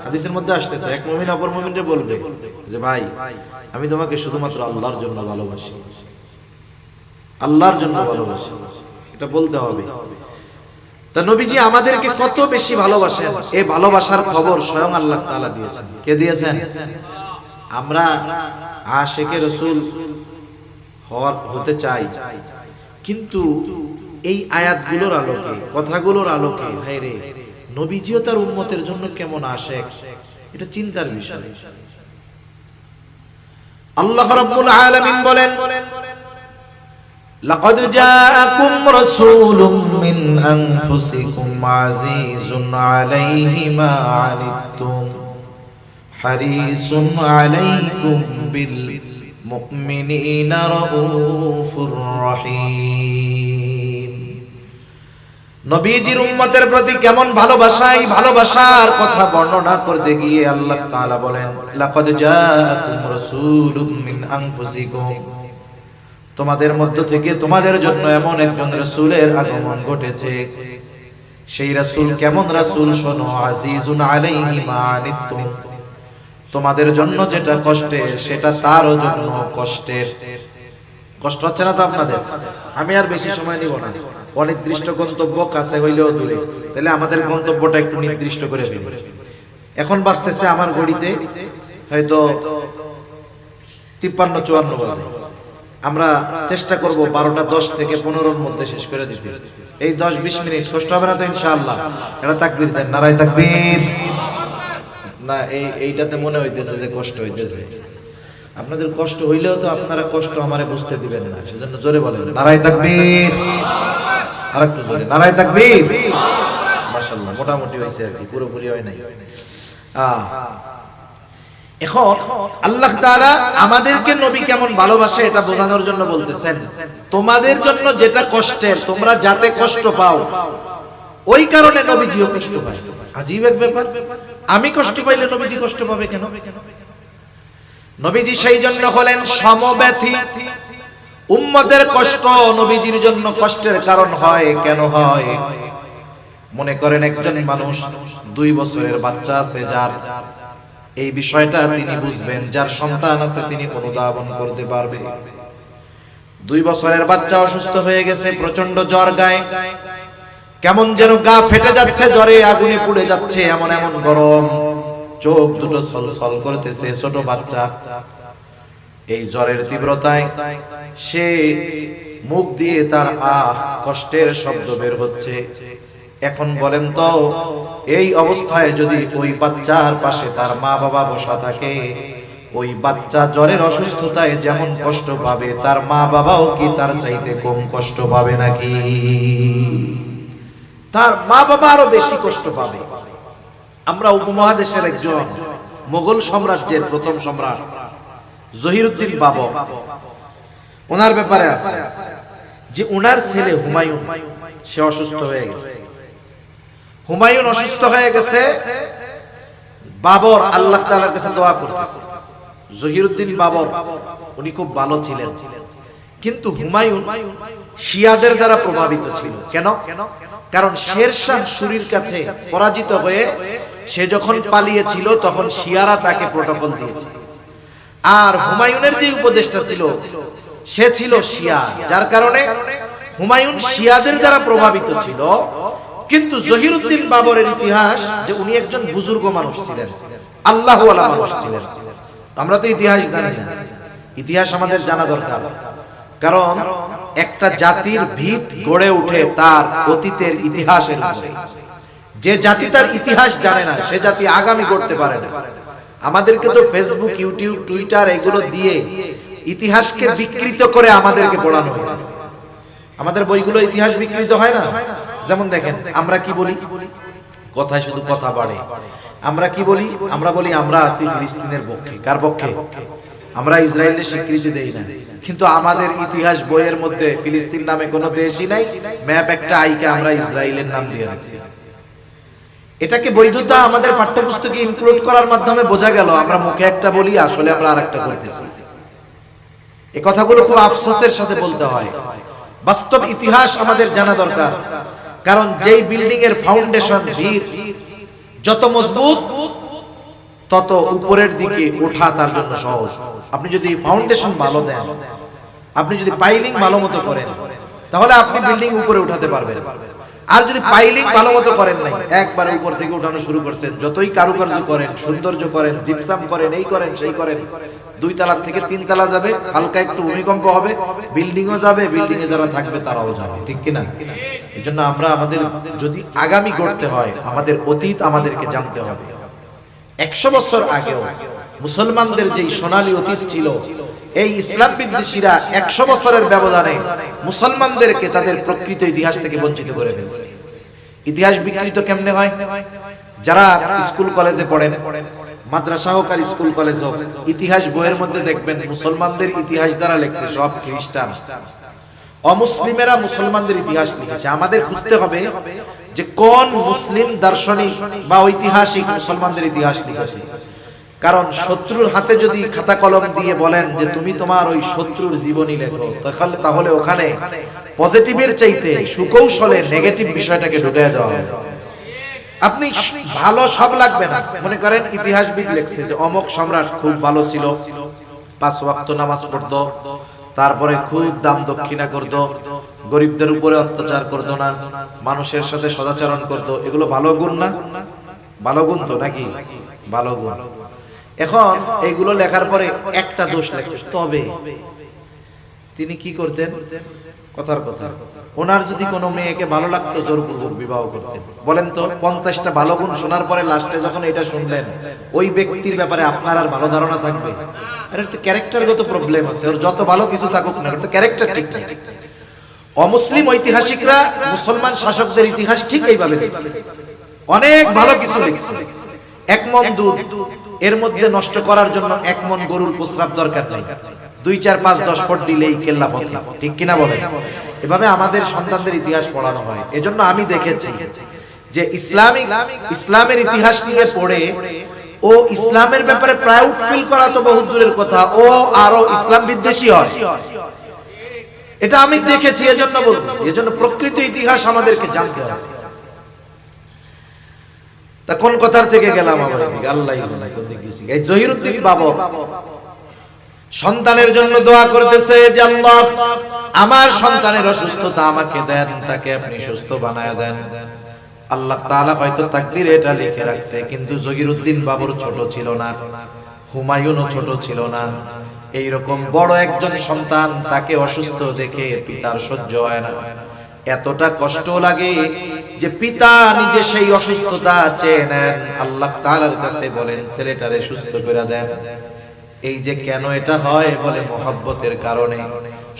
Speaker 1: হাদিসের মধ্যে আসছে তো, এক মুমিন অপর মুমিনকে বলবে যে ভাই আমি তোমাকে শুধুমাত্র আল্লাহর জন্য ভালোবাসি, আল্লাহর জন্য ভালোবাসি, এটা বলতে হবে। তা নবীজি আমাদেরকে কত বেশি ভালোবাসেন, এই ভালোবাসার খবর স্বয়ং আল্লাহ তাআলা দিয়েছেন। কে দিয়েছেন? আমরা আশিকে রাসূল হতে চাই, কিন্তু এই আয়াতগুলোর আলোকে, কথাগুলোর আলোকে ভাইরে নবীজিও তার উম্মতের জন্য কেমন আশিক, এটা চিন্তার বিষয়। আল্লাহ রাব্বুল আলামিন বলেন লাকাদ জাআকুম রাসূলুম মিন আনফুসিকুম আজিজুন আলাইহি মা আনিতুম হারিসুন আলাইকুম বিল মুমিনিনা রাউফুর রহিম। নবীজির উম্মতের প্রতি কেমন ভালোবাসা, এই ভালোবাসার কথা বর্ণনা করতে গিয়ে আল্লাহ তাআলা বলেন লাকাদ জাআকুম রাসূলুম মিন আনফুসিকুম, তোমাদের মধ্য থেকে তোমাদের জন্য এমন একজন রাসূলের আগমন ঘটেছে। সেই রাসূল কেমন রাসূল শোনো, আজিজুন আলাইহি মা আনিতুম, তোমাদের জন্য যেটা কষ্টের সেটা তারও জন্য কষ্টের। কষ্ট হচ্ছে না তো আপনাদের? আমি আর বেশি সময় নিব না, অনির্দিষ্ট গন্তব্য কাছে হইলেও দূরে, তাহলে আমাদের গন্তব্যটা একটু নির্দিষ্ট করে ফেলি। এখন বাজতেছে আমার ঘড়িতে হয়তো 53-54 বাজে। আমরা চেষ্টা করব 12:10 থেকে 15-র মধ্যে শেষ করে দিতে। এই 10-20 মিনিট কষ্ট হবে না তো ইনশাআল্লাহ? এটা তাকবীর দেন, নারায়ে তাকবীর। না এইটাতে মনে হইতেছে যে কষ্ট হইতেছে। আপনাদের কষ্ট হইলেও তো আপনারা কষ্ট আমারে বুঝতে দিবেন না, সেজন্য জোরে বলেন নারায়ে তাকবীর। আরেকটু জোরে নারায়ে তাকবীর। মাশাআল্লাহ মোটামুটি হইছে আর কি, পুরোপুরি হয় নাই। এখন আল্লাহ তাআলা আমাদেরকে নবী কেমন ভালোবাসে এটা বোঝানোর জন্য বলতেছেন, তোমাদের জন্য যেটা কষ্টের, তোমরা যাতে কষ্ট পাও ওই কারণে নবীজিও কষ্ট পায়। আজীব এক ব্যাপার, আমি কষ্ট পাইলে নবীজি কষ্ট পাবে কেন? নবীজি সেই জন্য হলেন সমব্যথী। উম্মতের কষ্ট নবীজির জন্য কষ্টের কারণ হয়। কেন হয়? মনে করেন একজন মানুষ 2 বছরের বাচ্চা আছে, যার এই বিষয়টা তিনি বুঝবেন, যার সন্তান আছে তিনি অনুধাবন করতে পারবে। 2 বছরের বাচ্চা অসুস্থ হয়ে গেছে, প্রচন্ড জ্বর, গায়ে কেমন যেন গা ফেটে যাচ্ছে, জ্বরে আগুনে পুড়ে যাচ্ছে, এমন এমন গরম, চোখ দুটো ছলছল করতেছে। ছোট বাচ্চা এই জ্বরের তীব্রতায় সে মুখ দিয়ে তার কষ্টের শব্দ বের হচ্ছে। এখন বলেন তো, এই অবস্থায় যদি ওই বাচ্চার পাশে তার মা বাবা বসা থাকে, ওই বাচ্চা জ্বরের অসুস্থতায় যেমন কষ্ট পাবে, তার মা বাবাও কি তার চাইতে কম কষ্ট পাবে নাকি? তার মা বাবা আরো বেশি কষ্ট পাবে। আমরা উপমহাদেশের একজন মোগল সাম্রাজ্যের প্রথম সম্রাট জহিরুদ্দিন বাবর, ওনার ব্যাপারে আছে যে ওনার ছেলে হুমায়ুন সে অসুস্থ হয়ে গেছে। হুমায়ুন অসুস্থ হয়ে গেছে, বাবর আল্লাহ তাআলার কাছে দোয়া করতেছে। জহিরুদ্দিন বাবর উনি খুব ভালো ছিলেন, কিন্তু হুমায়ুন শিয়াদের দ্বারা প্রভাবিত ছিল। কেন? কারণ শেরশাহ সুরির কাছে পরাজিত হয়ে সে যখন পালিয়েছিল তখন শিয়ারা তাকে প্রটোকল দিয়েছে। আর হুমায়ুনের যে উপদেষ্টা ছিল সে ছিল শিয়া, যার কারণে হুমায়ুন শিয়াদের দ্বারা প্রভাবিত ছিল। কিন্তু জহিরুদ্দিন বাবরের ইতিহাস যে উনি একজন বুজুর্গ মানুষ ছিলেন, আল্লাহওয়ালা মানুষ ছিলেন। আমরা তো ইতিহাস জানি না, ইতিহাস আমাদের জানা দরকার। কারণ একটা জাতির ভিত গড়ে ওঠে তার অতীতের ইতিহাসের উপরে। যে জাতি তার ইতিহাস জানে না সে জাতি আগামী গড়তে পারে না। আমাদেরকে তো ফেসবুক, ইউটিউব, টুইটার এগুলো দিয়ে ইতিহাসকে বিকৃত করে আমাদেরকে পড়ানো হয়েছে। আমাদের বইগুলো ইতিহাস বিকৃত হয় না? যেমন দেখেন, আমরা কি বলি, কথায় শুধু কথা বাড়ে। আমরা কি বলি? আমরা বলি আমরা আছি ফিলিস্তিনের পক্ষে। কার পক্ষে? আমরা ইসরায়েলের স্বীকৃতি দেই না, কিন্তু আমাদের ইতিহাস বইয়ের মধ্যে ফিলিস্তিন নামে কোনো দেশই নাই। ম্যাপ একটা আইকে আমরা ইসরায়েলের নাম দিয়ে রাখছি। এটাকে বৈধতা আমাদের পাঠ্যপুস্তকে ইনক্লুড করার মাধ্যমে বোঝা গেল আমরা মুখে একটা বলি, আসলে আমরা আরেকটা করতেছি। এই কথাগুলো খুব আফসোসের সাথে বলতে হয়। বাস্তব ইতিহাস আমাদের জানা দরকার। কারণ যেই বিল্ডিং এর ফাউন্ডেশন, ভিত যত মজবুত, তত উপরের দিকে ওঠা তার জন্য সহজ। আপনি যদি ফাউন্ডেশন ভালো দেন, আপনি যদি পাইলিং ভালো মতো করেন, তাহলে আপনি বিল্ডিং উপরে উঠাতে পারবেন। আর যদি পাইলিং ভালো মতো করেন নাই, একবারে উপর থেকে উঠানো শুরু করছেন, যতই কারুকার্য করেন, সৌন্দর্য করেন, জিপসাম করেন, এই করেন সেই করেন, 2 তলা থেকে 3 তলা যাবে, হালকা একটু ভূমিকম্প হবে, বিল্ডিংও যাবে, বিল্ডিং এ যারা থাকবে তারাও যাবে। ঠিক কিনা? এজন্য আমরা আমাদের যদি আগামী গড়তে হয়, আমাদের অতীত আমাদেরকে জানতে হবে। 100 বছর আগেও মুসলমানদের যেই সোনালী অতীত ছিল, এই ইসলাম বিদ্বেষীরা 100 বছরের ব্যবধানে মুসলমানদেরকে তাদের প্রকৃত ইতিহাস থেকে বঞ্চিত করে ফেলছে। ইতিহাস বিকৃত কেমনে হয়? যারা স্কুল কলেজে পড়েন, মাদ্রাসা হোক আর স্কুল কলেজ হোক, ইতিহাস বইয়ের মধ্যে দেখবেন মুসলমানদের ইতিহাস দ্বারা লেখছে সব খ্রিস্টান। অমুসলিমেরা মুসলমানদের ইতিহাস লিখেছে। আমাদের খুঁজতে হবে যে কোন মুসলিম দার্শনিক বা ঐতিহাসিক মুসলমানদের ইতিহাস লিখেছে। কারণ শত্রুর হাতে যদি খাতা কলম দিয়ে বলেন যে তুমি তোমার ওই শত্রুর জীবনী লেখো, তাহলে ওখানে পজিটিভের চাইতে সুকৌশলে নেগেটিভ বিষয়টাকে ঢুকিয়ে দেওয়া হবে। আপনি ভালো সব লাগবে না। মনে করেন ইতিহাসবিদ লিখছে যে অমুক সম্রাট খুব ভালো ছিল, 5 ওয়াক্ত নামাজ পড়তো, তারপরে খুব দান দক্ষিণা করতো, গরিবদের উপরে অত্যাচার করতো না, মানুষের সাথে সদাচরণ করতো। এগুলো ভালো গুণ না? ভালো গুণ তো নাকি? ভালো গুণ। এখন এইগুলো লেখার পরে একটা দোষ লেখছে, তবে তিনি কি করতেন? কথার কথা, ওনার যদি কোনো মেয়েকে ভালো লাগতো জোরপূর্বক বিবাহ করতেন। বলেন তো, 50টা ভালো গুণ শোনার পরে লাস্টে যখন এটা শুনলেন, ওই ব্যক্তির ব্যাপারে আপনার আর ভালো ধারণা থাকবে? আরে একটা ক্যারেক্টারগত প্রবলেম আছে, ওর যত ভালো কিছু থাকুক না, ওর তো ক্যারেক্টার ঠিক নেই। অমুসলিম ঐতিহাসিকরা মুসলমান শাসকদের ইতিহাস ঠিক এইভাবে লিখছে, অনেক ভালো কিছু লিখছে। 1 মণ দুধ এর মধ্যে নষ্ট করার জন্য 1 মণ গরুর প্রস্রাব দরকার নাই, 2, 4, 5, 10 ফুট দিলেই কেল্লা ফতলা। ঠিক কিনা বলেন? এভাবে আমাদের সন্তানদের ইতিহাস পড়ানো হয়। এজন্য আমি দেখেছি যে ইসলামের ইতিহাস নিয়ে পড়ে ও ইসলামের ব্যাপারে প্রাউড ফিল করা তো বহু দূরের কথা, ও আরো ইসলাম বিদ্বেষী হয়। এটা আমি দেখেছি, এজন্য বলতেছি, এজন্য প্রকৃত ইতিহাস আমাদেরকে জানতে হবে। তা কোন কথার থেকে গেলাম আবার এদিকে, আল্লাহই জানে কোন দিকে গেছি। এই জহিরুদ্দিন বাবা সন্তানের জন্য দোয়া করতেছে যে আল্লাহ আমার সন্তানের অসুস্থতা আমাকে দেন, তাকে আপনি সুস্থ বানায় দেন। আল্লাহ তাআলা হয়তো তাকদীরে এটা লিখে রাখছে, কিন্তু জহিরুদ্দিন বাবুর ছোট ছিল না, হুমায়ুনও ছোট ছিল না। এইরকম বড় একজন সন্তান, তাকে অসুস্থ দেখে পিতার সহ্য হয় না, এতটা কষ্ট লাগে যে পিতা নিজে সেই অসুস্থতা চেয়ে নেন, আল্লাহ তাআলার কাছে বলেন ছেলেটারে সুস্থ করে দেন। এই যে কেন এটা হয়, বলে মহব্বতের কারণে।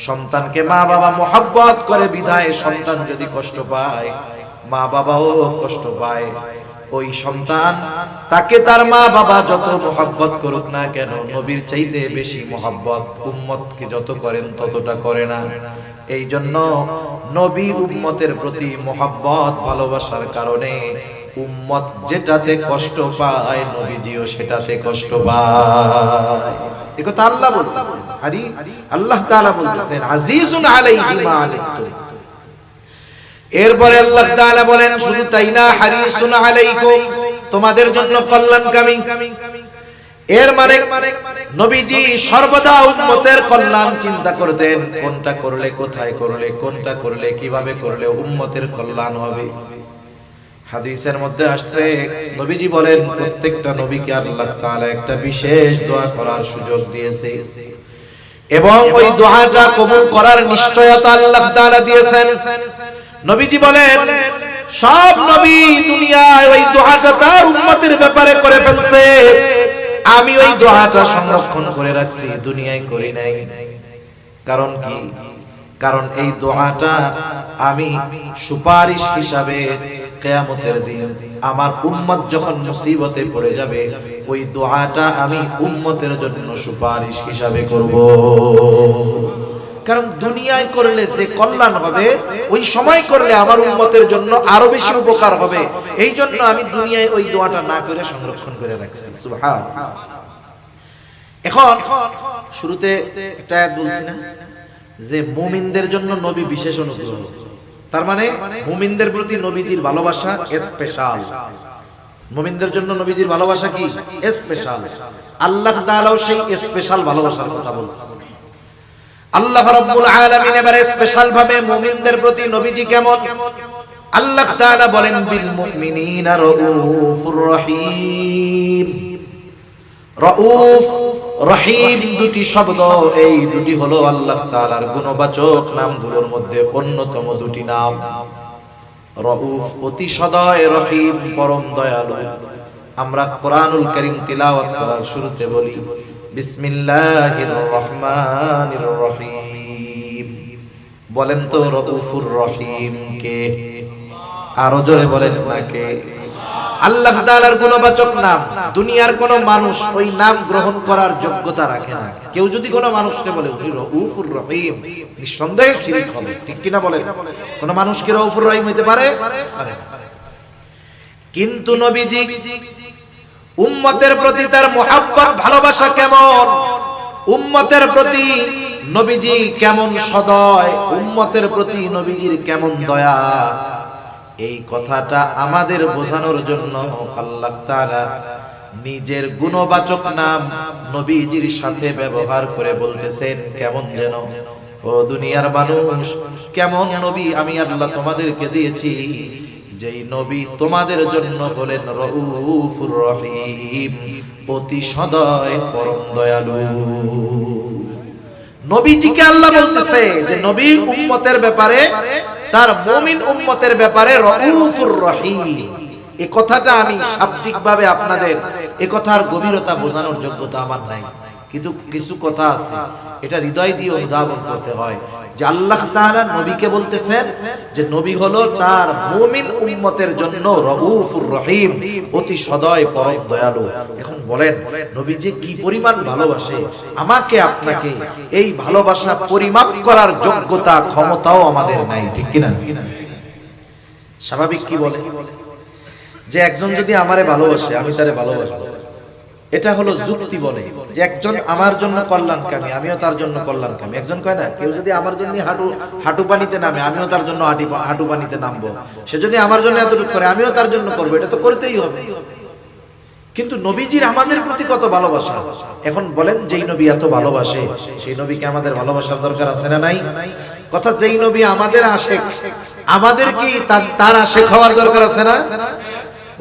Speaker 1: সন্তানকে মা বাবা মহব্বত করে বিধায় সন্তান যদি কষ্ট পায়, মা বাবাও কষ্ট পায়। ওই সন্তান তাকে তার মা বাবা যত মহব্বত করুক না কেন, নবীর চাইতে বেশি মহব্বত উম্মতকে যত করেন ততটা করে না। এই জন্য নবী উম্মতের প্রতি মহব্বত ভালোবাসার কারণে উম্মত যেটাতে কষ্ট পায়, নবীজিও সেটাতে কষ্ট পায়। এই কথা আল্লাহ বলতেছেন, আল্লাহ তাআলা বলতেছেন আজিজুন আলাইহি মা আনিতুম। এরপরে আল্লাহ তাআলা বলেন শুধু তাই না, হারিসুন আলাইকুম, তোমাদের জন্য কল্যাণকামী। এর মানে নবীজি সর্বদা উম্মতের কল্যাণ চিন্তা করতেন, কোনটা করলে, কোথায় করলে, কোনটা করলে, কিভাবে করলে উম্মতের কল্যাণ হবে। হাদিসের মধ্যে আসছে, নবীজি বলেন প্রত্যেকটা নবীকে আল্লাহ তাআলা একটা বিশেষ দোয়া করার সুযোগ দিয়েছে, এবং ওই দোয়াটা কবুল করার নিশ্চয়তা আল্লাহ তাআলা দিয়েছেন। নবীজি বলেন সব নবী দুনিয়ায় ওই দোয়াটা তার উম্মতের ব্যাপারে করে ফেলছে, আমি ওই দোয়াটা সংরক্ষণ করে রাখছি, দুনিয়ায় করি নাই। কারণ কি? কারণ এই দোয়াটা আমি সুপারিশ হিসাবে কিয়ামতের দিন আমার উম্মত যখন মুসিবতে পড়ে যাবে, ওই দোয়াটা আমি উম্মতের জন্য সুপারিশ হিসাবে করব। কারণ দুনিয়ায় করলে যে কল্যাণ হবে, ওই সময় করলে আমার উম্মতের জন্য আরো বেশি উপকার হবে। এই জন্য আমি দুনিয়ায় ওই দোয়াটা না করে সংরক্ষণ করে রাখছি। সুবহানাল্লাহ। এখন শুরুতে একটা আয়াত বলছি না যে মুমিনদের জন্য নবী বিশেষ অনুগ্রহ, তার মানে মুমিনদের প্রতি নবীজির ভালোবাসা স্পেশাল। মুমিনদের জন্য নবীজির ভালোবাসা কি স্পেশাল। আল্লাহ তাআলাও সেই স্পেশাল ভালোবাসার কথা বলতেছেন। আল্লাহ রাব্বুল আলামিন এবারে স্পেশাল ভাবে মুমিনদের প্রতি নবীজি কেমন, আল্লাহ তাআলা বলেন বিল মুমিনিনা রাউফুর রহিম। রাউফ রহিম দুটি শব্দ, এই দুটি হলো আল্লাহ তাআলার গুণবাচক নামগুলোর মধ্যে অন্যতম দুটি নাম। রাউফ অতি সদয়, রহিম পরম দয়ালু। আমরা কোরআনুল কারীম তিলাওয়াত করার শুরুতে বলি বিসমিল্লাহির রহমানির রহিম। বলেন তো রাউফুর রহিম কে? আরো জোরে বলেন না কে? আল্লাহ তাআলার গুণবাচক নাম। দুনিয়ার কোন মানুষ ওই নাম গ্রহণ করার যোগ্যতা রাখে না। কেউ যদি কোন মানুষকে বলে উনি রাউফুর রহিম, নিঃসন্দেহে শিরক হবে, ঠিক কিনা বলেন? কোন মানুষ কি রাউফুর রহিম হইতে পারে? কিন্তু নবীজি উম্মতের প্রতি তার মুহাব্বত ভালোবাসা কেমন, উম্মতের প্রতি নবীজি কেমন সদয়, উম্মতের প্রতি নবীজির কেমন দয়া, এই কথাটা আমাদের বোঝানোর জন্য আল্লাহ তাআলা নিজের গুণবাচক নাম নবীজির সাথে ব্যবহার করে বলতেছেন কেমন যেন, ও দুনিয়ার মানুষ, কেমন নবী আমি আল্লাহ তোমাদেরকে দিয়েছি, যেই নবী তোমাদের জন্য হলেন রাউফুর রহিম, অতি সদয় পরম দয়ালু। নবীজিকে আল্লাহ বলতেছে যে নবী উম্মতের ব্যাপারে, তার মুমিন উম্মতের ব্যাপারে রাউফুর রহিম। এই কথাটা আমি শাব্দিকভাবে আপনাদের এই কথার গভীরতা বোঝানোর যোগ্যতা আমার নাই, কিন্তু কিছু কথা আছে এটা হৃদয় দিয়ে অনুধাবন করতে হয় যে আল্লাহ তাআলা নবীকে বলতেছেন যে নবী হলো তার মুমিন উম্মতের জন্য রাউফুর রহিম, অতি সদয় পরম দয়ালু। এখন বলেন নবীজি কি পরিমাণ ভালোবাসে আমাকে আপনাকে, এই ভালোবাসা পরিমাপ করার যোগ্যতা ক্ষমতাও আমাদের নাই, ঠিক কিনা? স্বাভাবিক কি বলে যে একজন যদি আমারে ভালোবাসে আমি তারে ভালোবাসবো, এটা হলো যুক্তি। বলে যে একজন আমার জন্য কল্যাণকামী আমিও তার জন্য কল্যাণকামী। একজন কয় না, কেউ যদি আমার জন্য হাঁটু পানিতে নামে আমিও তার জন্য হাঁটু পানিতে নামবো, সে যদি আমার জন্য এতটুকু করে আমিও তার জন্য করবো, এটা তো করতেই হবে। কিন্তু নবীজির আমাদের প্রতি কত ভালোবাসা। এখন বলেন, যেই নবী এত ভালোবাসে সেই নবীকে আমাদের ভালোবাসার দরকার আছে না নাই? কথা, যেই নবী আমাদের আশেক, আমাদের কি তার আশেক হওয়ার দরকার আছে না?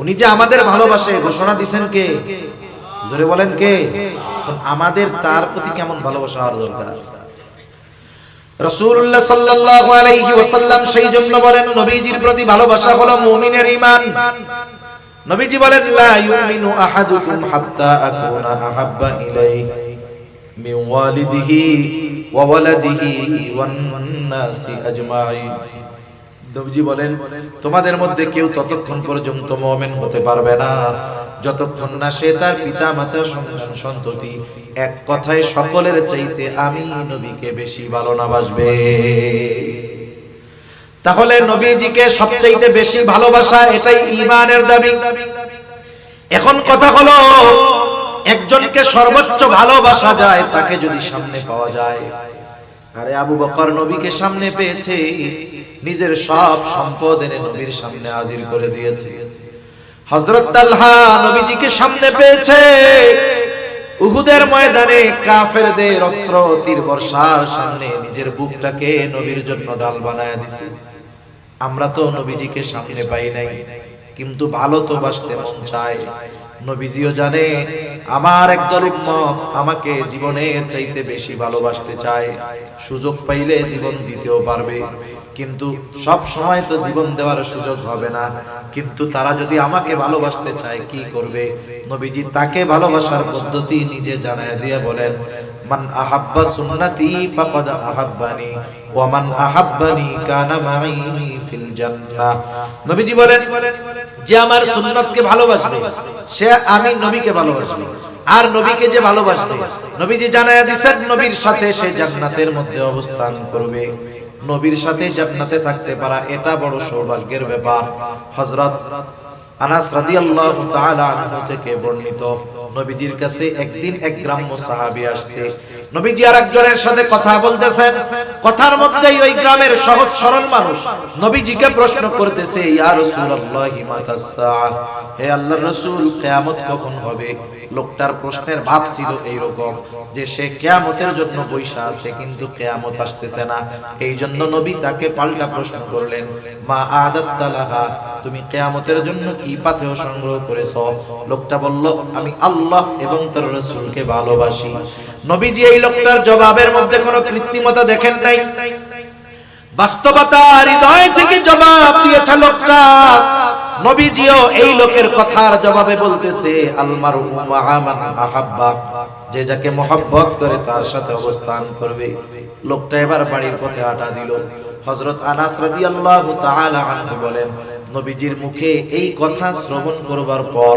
Speaker 1: উনি যে আমাদের ভালোবাসে ঘোষণা দিবেন কে? জোরে বলেন কে? আমাদের তার প্রতি কেমন ভালোবাসা হওয়ার দরকার? রাসূলুল্লাহ সাল্লাল্লাহু আলাইহি ওয়াসাল্লাম সেই জন্য বলেন নবীজির প্রতি ভালোবাসা হলো মুমিনের ঈমান। নবীজি বলেন, লা ইউমিনু আহাদুকুম হাত্তা আকুনা আহাব্বা ইলাইহি মিন ওয়ালিদিহি ওয়া ওয়ালাদিহি ওয়ান নাসি আজমাইন। নবীজি বলেন, তোমাদের মধ্যে কেউ ততক্ষণ পর্যন্ত মুমিন হতে পারবে না যতক্ষণ না সে তার পিতা মাতা সন্তান সন্ততি এক কথায় সকলের চাইতে আমি নবীকে বেশি ভালো না বাসবে। তাহলে নবীজিকে সবচাইতে বেশি ভালোবাসা, এটাই ঈমানের দাবি। এখন কথা হলো, একজনকে সর্বোচ্চ ভালোবাসা যায় তাকে যদি সামনে পাওয়া যায়। আরে আবু বকর নবীকে সামনে পেয়েছে, নিজের সব সম্পদ এনে নবীর সামনে হাজির করে দিয়েছে। হযরত তালহা নবীজিকে সামনে পেয়েছে, উহুদের ময়দানে কাফেরদের অস্ত্র তীর বর্ষার সামনে নিজের বুকটাকে নবীর জন্য ডাল বানায়া দিছে। আমরা তো নবীজিকে সামনে পাই নাই, কিন্তু ভালো তো বাসতে মন চায়। নবীজিও জানে আমার একদল উম্মত আমাকে জীবনের চাইতে বেশি ভালোবাসতে চায়, সুযোগ পাইলে জীবন দিতেও পারবে, কিন্তু সব সময় তো জীবন দেওয়ার সুযোগ হবে না। কিন্তু তারা যদি আমাকে ভালোবাসতে চায় কি করবে? নবীজি তাকে ভালোবাসার পদ্ধতি নিজে জানায় দিয়ে বলেন, মান আহাব্বা সুন্নতি ফাকাদ আহাব্বানি ওয়া মান আহাব্বানি কানা মাই ফিল জান্নাহ। নবীজি বলেন, যে আমার সুন্নাতকে ভালোবাসবে সে আমি নবীকে ভালোবাসবে, আর নবীকে যে ভালোবাসবে নবীজি জানায়া দিয়েছেন নবীর সাথে সে জান্নাতের মধ্যে অবস্থান করবে। নবীর সাথে জান্নাতে থাকতে পারা এটা বড় সৌভাগ্যের ব্যাপার। হযরত আনাস রাদিয়াল্লাহু তাআলা আনহু থেকে বর্ণিত, নবীজির কাছে একদিন এক গ্রাম্য সাহাবী আসছে। নবীজি আরেকজনের সাথে কথা বলতেছেন, কথার মধ্যেই ওই গ্রামের সহজ সরল মানুষ নবীজিকে প্রশ্ন করতেছে, ইয়া রাসূলুল্লাহি মাতাস সাআহ, হে আল্লাহর রাসূল কিয়ামত কখন হবে? লোকটার প্রশ্নের ভাব ছিল এইরকম যে সে কিয়ামতের জন্য বৈশা আছে কিন্তু কিয়ামত আসতেছে না। এই জন্য নবী তাকে পাল্টা প্রশ্ন করলেন, মা আদাত্তা লাহা, তুমি কিয়ামতের জন্য কি পাথেয় সংগ্রহ করেছো? লোকটা বলল, আমি আল্লাহ এবং তার রাসূলকে ভালোবাসি। নবীজি এই লোকটার জবাবের মধ্যে কোনো কৃত্রিমতা দেখেন নাই, বাস্তবতা হৃদয় থেকে জবাব দিয়েছে লোকটা। নবীজিও এই লোকের কথার জবাবে বলতেছে, আল মারউ মা'a মান আহাব্বা, যে যাকে মহব্বত করে তার সাথে অবস্থান করবে। লোকটা এবার বাড়ির পথে হাঁটা দিল। হযরত আনাস রাদিয়াল্লাহু তাআলা আনহু বলেন, নবীজির মুখে এই কথা শ্রবণ করবার পর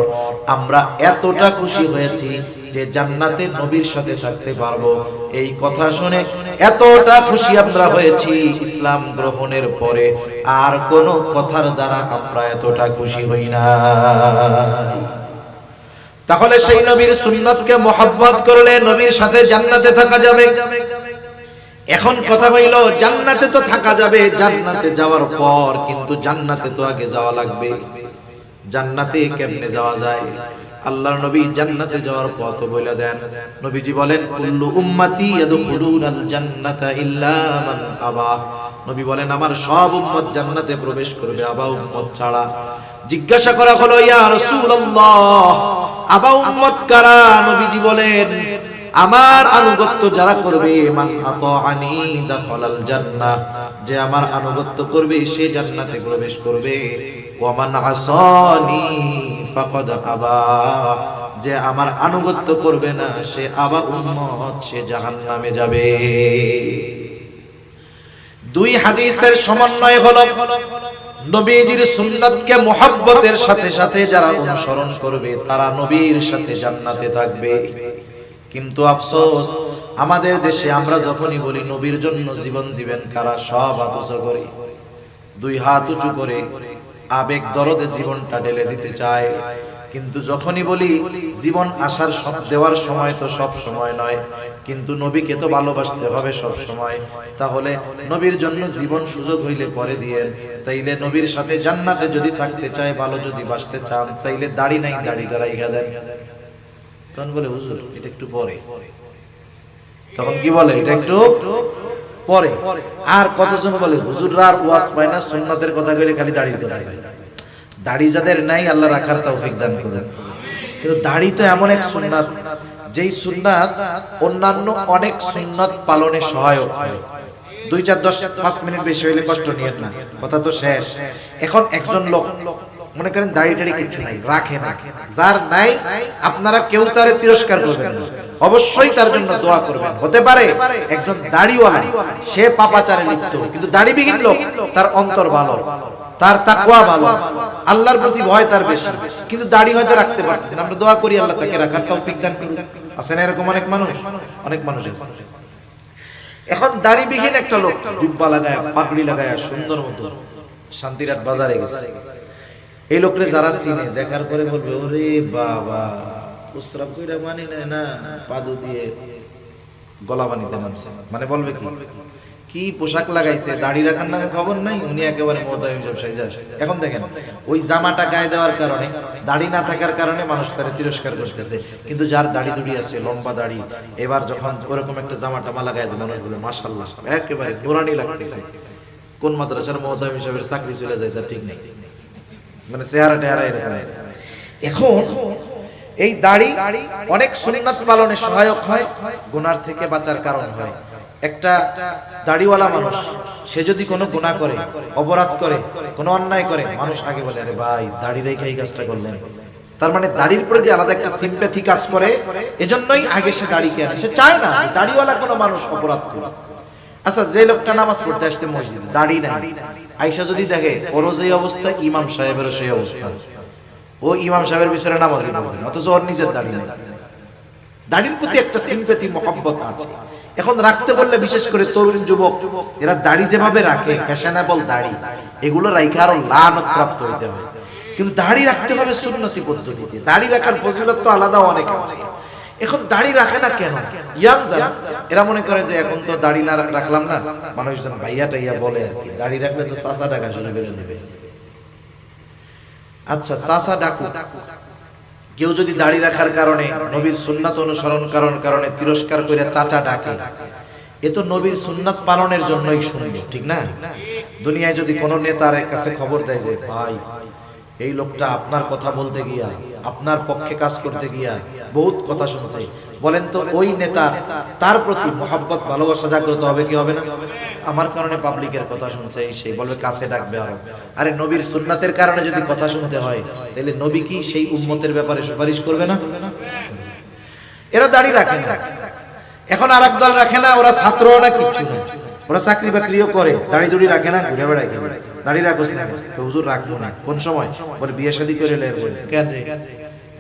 Speaker 1: আমরা এতটা খুশি হয়েছি যে জান্নাতে নবীর সাথে থাকতে পারবো। এই কথা শুনে এতটা খুশি আমরা হয়েছি, ইসলাম গ্রহণের পরে আর কোন কথার দ্বারা আমরা এতটা খুশি হই না। তাহলে সেই নবীর সুন্নাতকে মহব্বত করলে নবীর সাথে জান্নাতে থাকা যাবে। এখন কথা হইল, জান্নাতে তো থাকা যাবে, জান্নাতে যাওয়ার পর কিন্তু জান্নাতে তো আগে যাওয়া লাগবে। জান্নাতে কেমনে যাওয়া যায়? আল্লাহর নবী জান্নাতে যাওয়ার পথ বলে দেন। নবীজি বলেন, কুল্লু উম্মতি ইয়াদখুলুনাল জান্নাতা ইল্লা মান আবা। নবী বলেন, আমার সব উম্মত জান্নাতে প্রবেশ করবে, আবা উম্মত ছাড়া। জিজ্ঞাসা করা হলো, ইয়া রাসূলুল্লাহ, আবা উম্মত কারা? নবীজি বলেন, আমার আনুগত্য যারা করবে, মান আতাআনি দাখালাল জান্নাহ, যে আমার আনুগত্য করবে সে জান্নাতে প্রবেশ করবে। ওয়া মান আসানি ফাকাদ আবা, যে আমার আনুগত্য করবে না সে আবা উম্মত, সে জাহান্নামে যাবে। দুই হাদিসের সমন্বয় হলো নবীজির সুন্নাতকে মুহাব্বতের সাথে সাথে যারা অনুসরণ করবে তারা নবীর সাথে জান্নাতে থাকবে। কিন্তু আফসোস, আমাদের দেশে আমরা যখনই বলি নবীর জন্য জীবন দিবেন কারা, সব হাত উঁচু করে, দুই হাত উঁচু করে আবেগ দরদে জীবনটা ঢেলে দিতে চায়, কিন্তু যখনই বলি জীবন আসার সব দেওয়ার সময় তো সব সময় নয়, কিন্তু নবীকে তো ভালোবাসতে হবে সব সময়, তাহলে নবীর জন্য জীবন সুযোগ হইলে পরে দিয়েন। তাইলে নবীর সাথে জান্নাতে যদি থাকতে চায়, ভালো যদি বাসতে চান, তাইলে দাড়ি নাই, দাড়িটা রাইখা দেন। তখন বলে হুজুর এটা একটু পরে, তখন কি বলে এটা একটু পরে। আর কতজন বলে হুজুররা আর ওয়াজ পায় না, সুন্নাতের কথা কইলে খালি দাড়ির কথা কয়। দাড়ি যাদের নাই আল্লাহ রাখার তৌফিক দান করুন। কিন্তু দাড়ি তো এমন এক সুন্নাত, যেই সুন্নাত অন্যান্য অনেক সুন্নাত পালনে সহায়ক হয়। 2 4 10 5 মিনিট বেশি হইলে কষ্ট নিয়েন না, কথা তো শেষ। এখন একজন লোক মনে করেন দাড়ি টাড়ি কিছু নাই, রাখে না, যার নাই আপনারা কেউ তারে তিরস্কার করবেন না, অবশ্যই তার জন্য দোয়া করবেন। হতে পারে একজন দাড়িওয়ালা সে পাপাচারে লিপ্ত, কিন্তু দাড়িবিহীন লোক তার অন্তর ভালো, তার তাকওয়া ভালো, আল্লাহর প্রতি ভয় তার বেশি, কিন্তু দাড়ি হয়তো রাখতে পারতেছেন। আমরা দোয়া করি আল্লাহ তাকে রাখার তৌফিক দান করুন। আছে না এরকম অনেক মানুষ, অনেক মানুষ আছে। এখন দাড়িবিহীন একটা লোক জুব্বা লাগায়, পাগড়ি লাগায়, সুন্দর মতো শান্তিরাত বাজারে গেছে। এই লোকরে যারা চিনে দেখার পরে বলবে ওরে বাবা, প্রস্রাব কইরা মানি নেয় না, পাদু দিয়ে গলা বানিতে নামছে। মানে বলবে কি পোশাক লাগাইছে, দাড়ি রাখার নামে খবর নাই, উনি একেবারে মোহতামিম সব সাইজা আসছে। এখন দেখেন ওই জামাটা গায়ে দেওয়ার কারণে, দাড়ি না থাকার কারণে মানুষ তারে তিরস্কার করতেছে, কিন্তু যার দাড়ি দুড়ি আছে, লম্বা দাড়ি, এবার যখন ওরকম একটা জামাটা মালা গায়ে দেয়, মানুষ বলে মাশাআল্লাহ একেবারে নুরানি লাগতেছে। কোন মাদ্রাসার মোহতামিম সাহেবের চাকরি চলে যায় তার ঠিক নেই, মানে চেহারা টেহারা এরকম। এখন এই দাড়ি অনেক সুন্নাত পালনে সহায়ক হয়, গুনার থেকে বাঁচার কারণ হয়। একটা দাড়িওয়ালা মানুষ সে যদি কোনো গুনাহ করে, অপরাধ করে, কোনো অন্যায় করে, মানুষ আগে বলে আরে ভাই দাড়ি রেখে এই কাজটা করলেন। তার মানে দাড়ির প্রতি আলাদা একটা সিম্প্যাথি কাজ করে, এজন্যই আগে সে দাড়ি কেনে। সে চায় না দাড়িওয়ালা কোনো মানুষ অপরাধ করে। আচ্ছা, যে লোকটা নামাজ পড়তে আসছে মসজিদে, দাড়ি নাই, আয়েশা যদি দেখে ওর যে অবস্থা, ইমাম সাহেবেরও সেই অবস্থা, ও ইমাম সাহেবের পিছনে নামাজ পড়বে, অথচ ওর নিজের দাড়ি নেই। দাড়ির প্রতি একটা সিম্প্যাথি, মহব্বত আছে। এখন রাখতে বললে বিশেষ করে তরুণ যুবক, এরা দাড়ি যেভাবে রাখে, ফ্যাশনেবল দাড়ি, এগুলো রাখে আরো লানত প্রাপ্ত হইতে হয়। কিন্তু দাড়ি রাখতে হবে সুন্নতি পদ্ধতিতে। দাড়ি রাখার ফজিলত তো আলাদা অনেক আছে। এখন দাড়ি রাখে না কেন? ইয়াংজান এরা মনে করে যে এখন তো দাড়ি না রাখলাম না, মানুষজন ভাইয়া টাইয়া বলে আর কি, দাড়ি রাখলে তো চাচা ডাকা শুরু করে দেবে। আচ্ছা, চাচা ডাকু, কেউ যদি দাড়ি রাখার কারণে, নবীর সুন্নাত অনুসরণ কারণে তিরস্কার করে চাচা ডাকে, এ তো নবীর সুন্নাত পালনের জন্যই শুনবে, ঠিক না? দুনিয়ায় যদি কোনো নেতার কাছে খবর দেয় যে ভাই এই লোকটা আপনার কথা বলতে গিয়া, আপনার পক্ষে কাজ করতে গিয়া বহুত কথা শুনছে, বলেন তো ওই নেতা, তার প্রতি মহব্বত, ভালোবাসা জাগ্রত হবে কি হবে না? আমার কারণে পাবলিকের কথা শুনছে, সেই বলবে কাছে ডাকবে আরো। আরে নবীর সুন্নাতের কারণে যদি কথা শুনতে হয়, তাহলে নবী কি সেই উম্মতের ব্যাপারে সুপারিশ করবে না? এরা দাড়ি রাখে না। এখন আরেক দল রাখে না, ওরা ছাত্রও না, কিচ্ছু না, ওরা চাকরি বাকরিও করে, দাড়ি দুড়ি রাখে না, ঘুরে বেড়ায়। দাড়ি রাখোস না? হুজুর রাখবো না। কোন সময়? বলে বিয়ে শাদী করে কেন রে?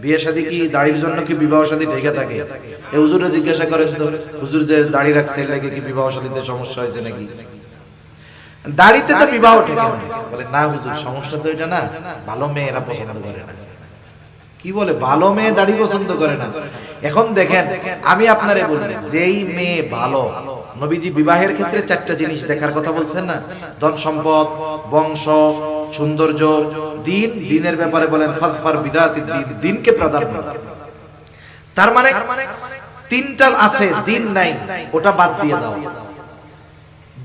Speaker 1: বিয়ে শাদী কি দাড়ির জন্য কি বিবাহ শাদী ঢেকে থাকে? এ হুজুরে জিজ্ঞাসা করেন তো, হুজুর যে দাড়ি রাখছে লাগে কি বিবাহ শাদীতে সমস্যা হয়েছে নাকি? দাড়িতে তো বিবাহ ঠেকে না। বলে না হুজুর, সমস্যা তো এটা না, ভালো মেয়ে এরা পছন্দ করে না। কি বলে ভালো মেয়ে দাড়ি পছন্দ করে না? এখন দেখেন, আমি আপনারে বলি, যেই মেয়ে ভালো, নবীজি বিবাহের ক্ষেত্রে 4টা জিনিস দেখার কথা বলছেন না, ধন সম্পদ, বংশ, সৌন্দর্য, দিন। দিনের ব্যাপারে বলেন ফাযফার বিদাতিদ দ্বীন, দিনকে প্রাধান্য। তার মানে 3টা আছে, দিন নাই, ওটা বাদ দিয়ে দাও।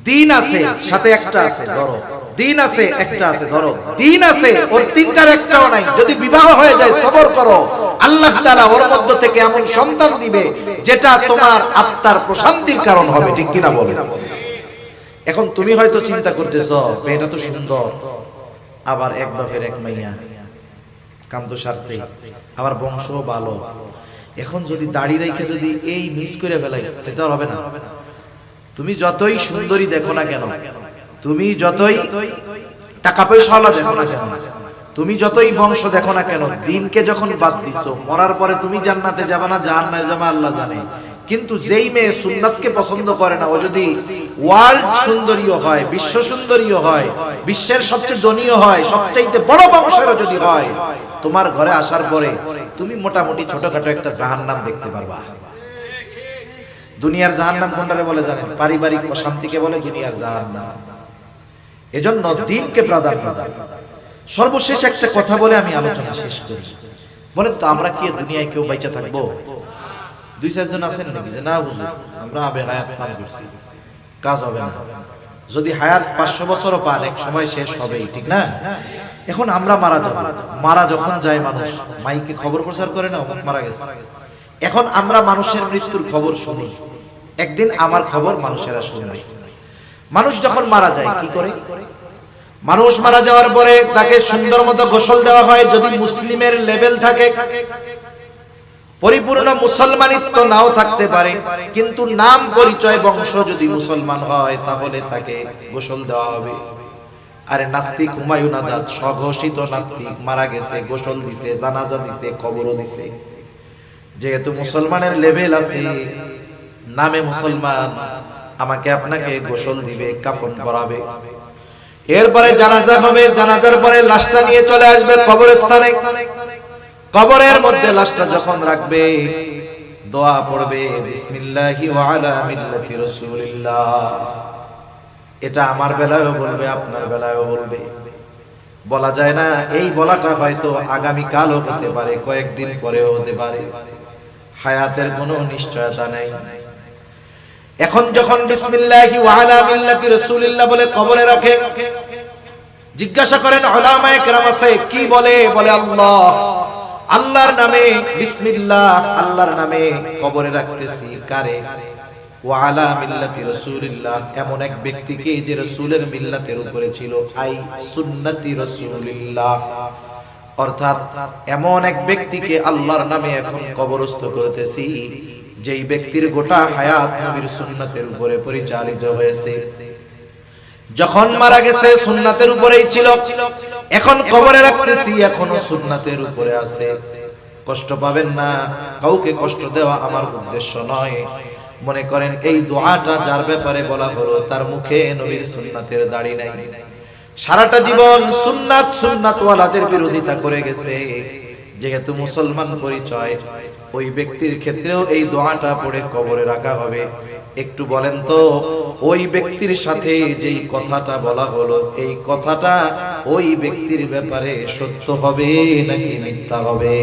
Speaker 1: দিন আছে, সাথে একটা আছে ধরো, দিন আছে, একটা আছে ধরো, দিন আছে, ওর 3টার একটাও নাই। যদি বিবাহ হয়ে যায়, সবর করো, আল্লাহ তাআলা ওর মধ্য থেকে এমন সন্তান দিবে যেটা তোমার আত্মার প্রশান্তির কারণ হবে, ঠিক কিনা বলেন? এখন তুমি হয়তো চিন্তা করতেছো মেয়েটা তো সুন্দর, আবার এক বাপের এক মাইয়া, কাম তো সারছে, আবার বংশও ভালো। এখন যদি দাড়ি রেখে যদি এই মিস করে ফেলাই, এটা হবে না। তুমি যতই সুন্দরী দেখো না কেন, তুমি যতই টাকা পয়সাওয়ালা দেখো না কেন, তুমি যতই বংশ দেখো না কেন, দিনকে যখন বাদ দিছো, মরার পরে তুমি জান্নাতে যাবে না জাহান্নামে যাবে আল্লাহ জানে, কিন্তু যেই মেয়ে সুন্নাতকে পছন্দ করে না, ও যদি ওয়ার্ল্ড সুন্দরীও হয়, বিশ্ব সুন্দরীও হয়, বিশ্বের সবচেয়ে ধনীও হয়, সবচাইতে বড় বংশেরও যদি হয়, তোমার ঘরে আসার পরে তুমি মোটামুটি ছোটখাটো একটা জাহান্নাম দেখতে পারবা। দুনিয়ার জাহান্নাম কোনটারে বলে জানেন? পারিবারিক অশান্তিকে বলে দুনিয়ার জাহান্নাম। এজন্য দ্বীনকে প্রাধান্য দাও। সর্বশেষ একটা কথা বলে আমি আলোচনা শেষ করি। বলেন তো, আমরা কি দুনিয়ায় কেউ বাইচা থাকবো? দুই চারজন আছেন নাকি যে না হুজুর আমরা আবে হায়াত পান করছি, কাজ হবে না? যদি হায়াত 500 বছরও পান, এক সময় শেষ হবেই, ঠিক না? এখন আমরা মারা যাব, মারা যখন যায় মানুষ মাইকে খবর প্রচার করে না অমুক মারা গেছে। এখন আমরা মানুষের মৃত্যুর খবর শুনি, একদিন আমার খবর মানুষেরা শুনবে। মানুষ যখন মারা যায় কি করে? মানুষ মারা যাওয়ার পরে তাকে সুন্দর মতো গোসল দেওয়া হয়। যদি মুসলিমের লেভেল থাকে, পরিপূর্ণ মুসলমানিত্ব নাও থাকতে পারে, কিন্তু নাম পরিচয় বংশ যদি মুসলমান হয়, তাহলে তাকে গোসল দেওয়া হবে। আরে নাস্তিক হুমায়ুন আজাদ, স্বঘোষিত নাস্তিক, মারা গেছে, গোসল দিছে, জানাজা দিছে, কবরও দিছে। যেহেতু মুসলমানের লেভেল আছে, নামে মুসলমান, আমাকে আপনাকে গোসল দিবে, কাফন পরাবে, এরপরে জানাজা হবে। জানাজার পরে লাশটা নিয়ে চলে আসবে কবরস্থানে। কবরের মধ্যে লাশটা যখন রাখবে, দোয়া পড়বে, বিসমিল্লাহি ওয়া আলা মিল্লাতি রাসূলিল্লাহ। এটা আমার বেলায়ও বলবে, আপনার বেলায়ও বলবে। বলা যায় না, এই বলাটা হয়তো আগামী কালও হতে পারে, কয়েকদিন পরেও হতে পারে, হায়াতের কোনো নিশ্চয়তা নাই। এখন যখন বিসমিল্লাহি ওয়া আলা মিল্লাতি রাসূলিল্লাহ বলে কবরে রাখে, জিজ্ঞাসা করেন উলামায়ে কেরাম আছে কি বলে? বলে আল্লাহ, আল্লাহর নামে, বিসমিল্লাহ, আল্লাহর নামে কবরে রাখতেছি। কারে? ওয়া আলা মিল্লাতি রাসূলিল্লাহ, এমন এক ব্যক্তিকে যে রাসূলের মিল্লাতের উপরে ছিল, আই সুন্নতি রাসূলিল্লাহ, অর্থাৎ এমন এক ব্যক্তিকে আল্লাহর নামে এখন কবরস্থ করতেছি যেই ব্যক্তির গোটা হায়াত নবীর সুন্নাতের উপরে পরিচালিত হয়েছে। যখন মারা গেছে সুন্নাতের উপরেই ছিল, এখন কবরে রাখতেছি, এখনো সুন্নাতের উপরে আছে। কষ্ট পাবেন না, কাউকে কষ্ট দেওয়া আমার উদ্দেশ্য নয়। মনে করেন এই দোয়াটা যার ব্যাপারে বলা হলো, তার মুখে নবীর সুন্নাতের দাড়ি নাই, সারাটা জীবন সুন্নাত সুন্নাতওয়ালাদের বিরোধিতা করে গেছে। যেহেতু মুসলমান পরিচয়, ওই ব্যক্তির ক্ষেত্রেও এই দোয়াটা পড়ে কবরে রাখা হবে। একটু বলেন তো, ওই ব্যক্তির সাথে যেই কথাটা বলা হলো, এই কথাটা ওই ব্যক্তির ব্যাপারে সত্য হবে নাকি মিথ্যা হবে?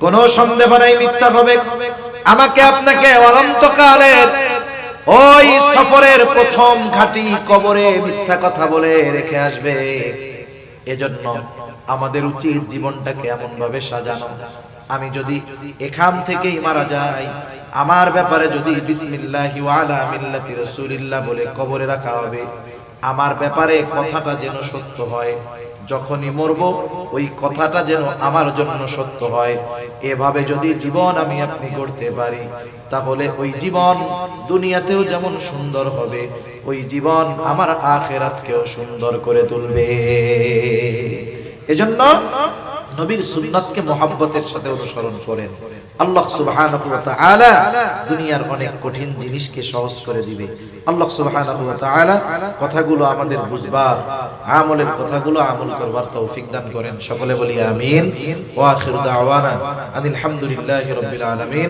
Speaker 1: কোনো সন্দেহ নাই মিথ্যা হবে। আমাকে আপনাকে অনন্তকালের ওই সফরের প্রথম ঘাটি কবরে মিথ্যা কথা বলে রেখে আসবে। এজন্য আমাদের উচিত জীবনটাকে এমন ভাবে সাজানো, আমি যদি এখান থেকেই মারা যাই, আমার ব্যাপারে যদি বিসমিল্লাহি ওয়া আলা মিল্লাতি রাসূলিল্লাহ বলে কবরে রাখা হবে, আমার ব্যাপারে কথাটা যেন সত্য হয়। যখনই মরব ওই কথাটা যেন আমার জন্য সত্য হয়। এভাবে যদি জীবন আমি আপনি করতে পারি, তাহলে ওই জীবন দুনিয়াতেও যেমন সুন্দর হবে, ওই জীবন আমার আখিরাতকেও সুন্দর করে তুলবে। এজন্য নবীর সুন্নাতকে মহব্বতের সাথে অনুসরণ করেন। আল্লাহ সুবহানাহু ওয়া তাআলা দুনিয়ার অনেক কঠিন জিনিসকে সহজ করে দিবে। আল্লাহ সুবহানাহু ওয়া তাআলা কথাগুলো আমাদের বুঝবার, আমলের কথাগুলো আমল করবার তৌফিক দান করেন। সকলে বলি আমিন। ওয়া আখিরু দাওয়ানা আনিল হামদুলিল্লাহি রাব্বিল আলামিন।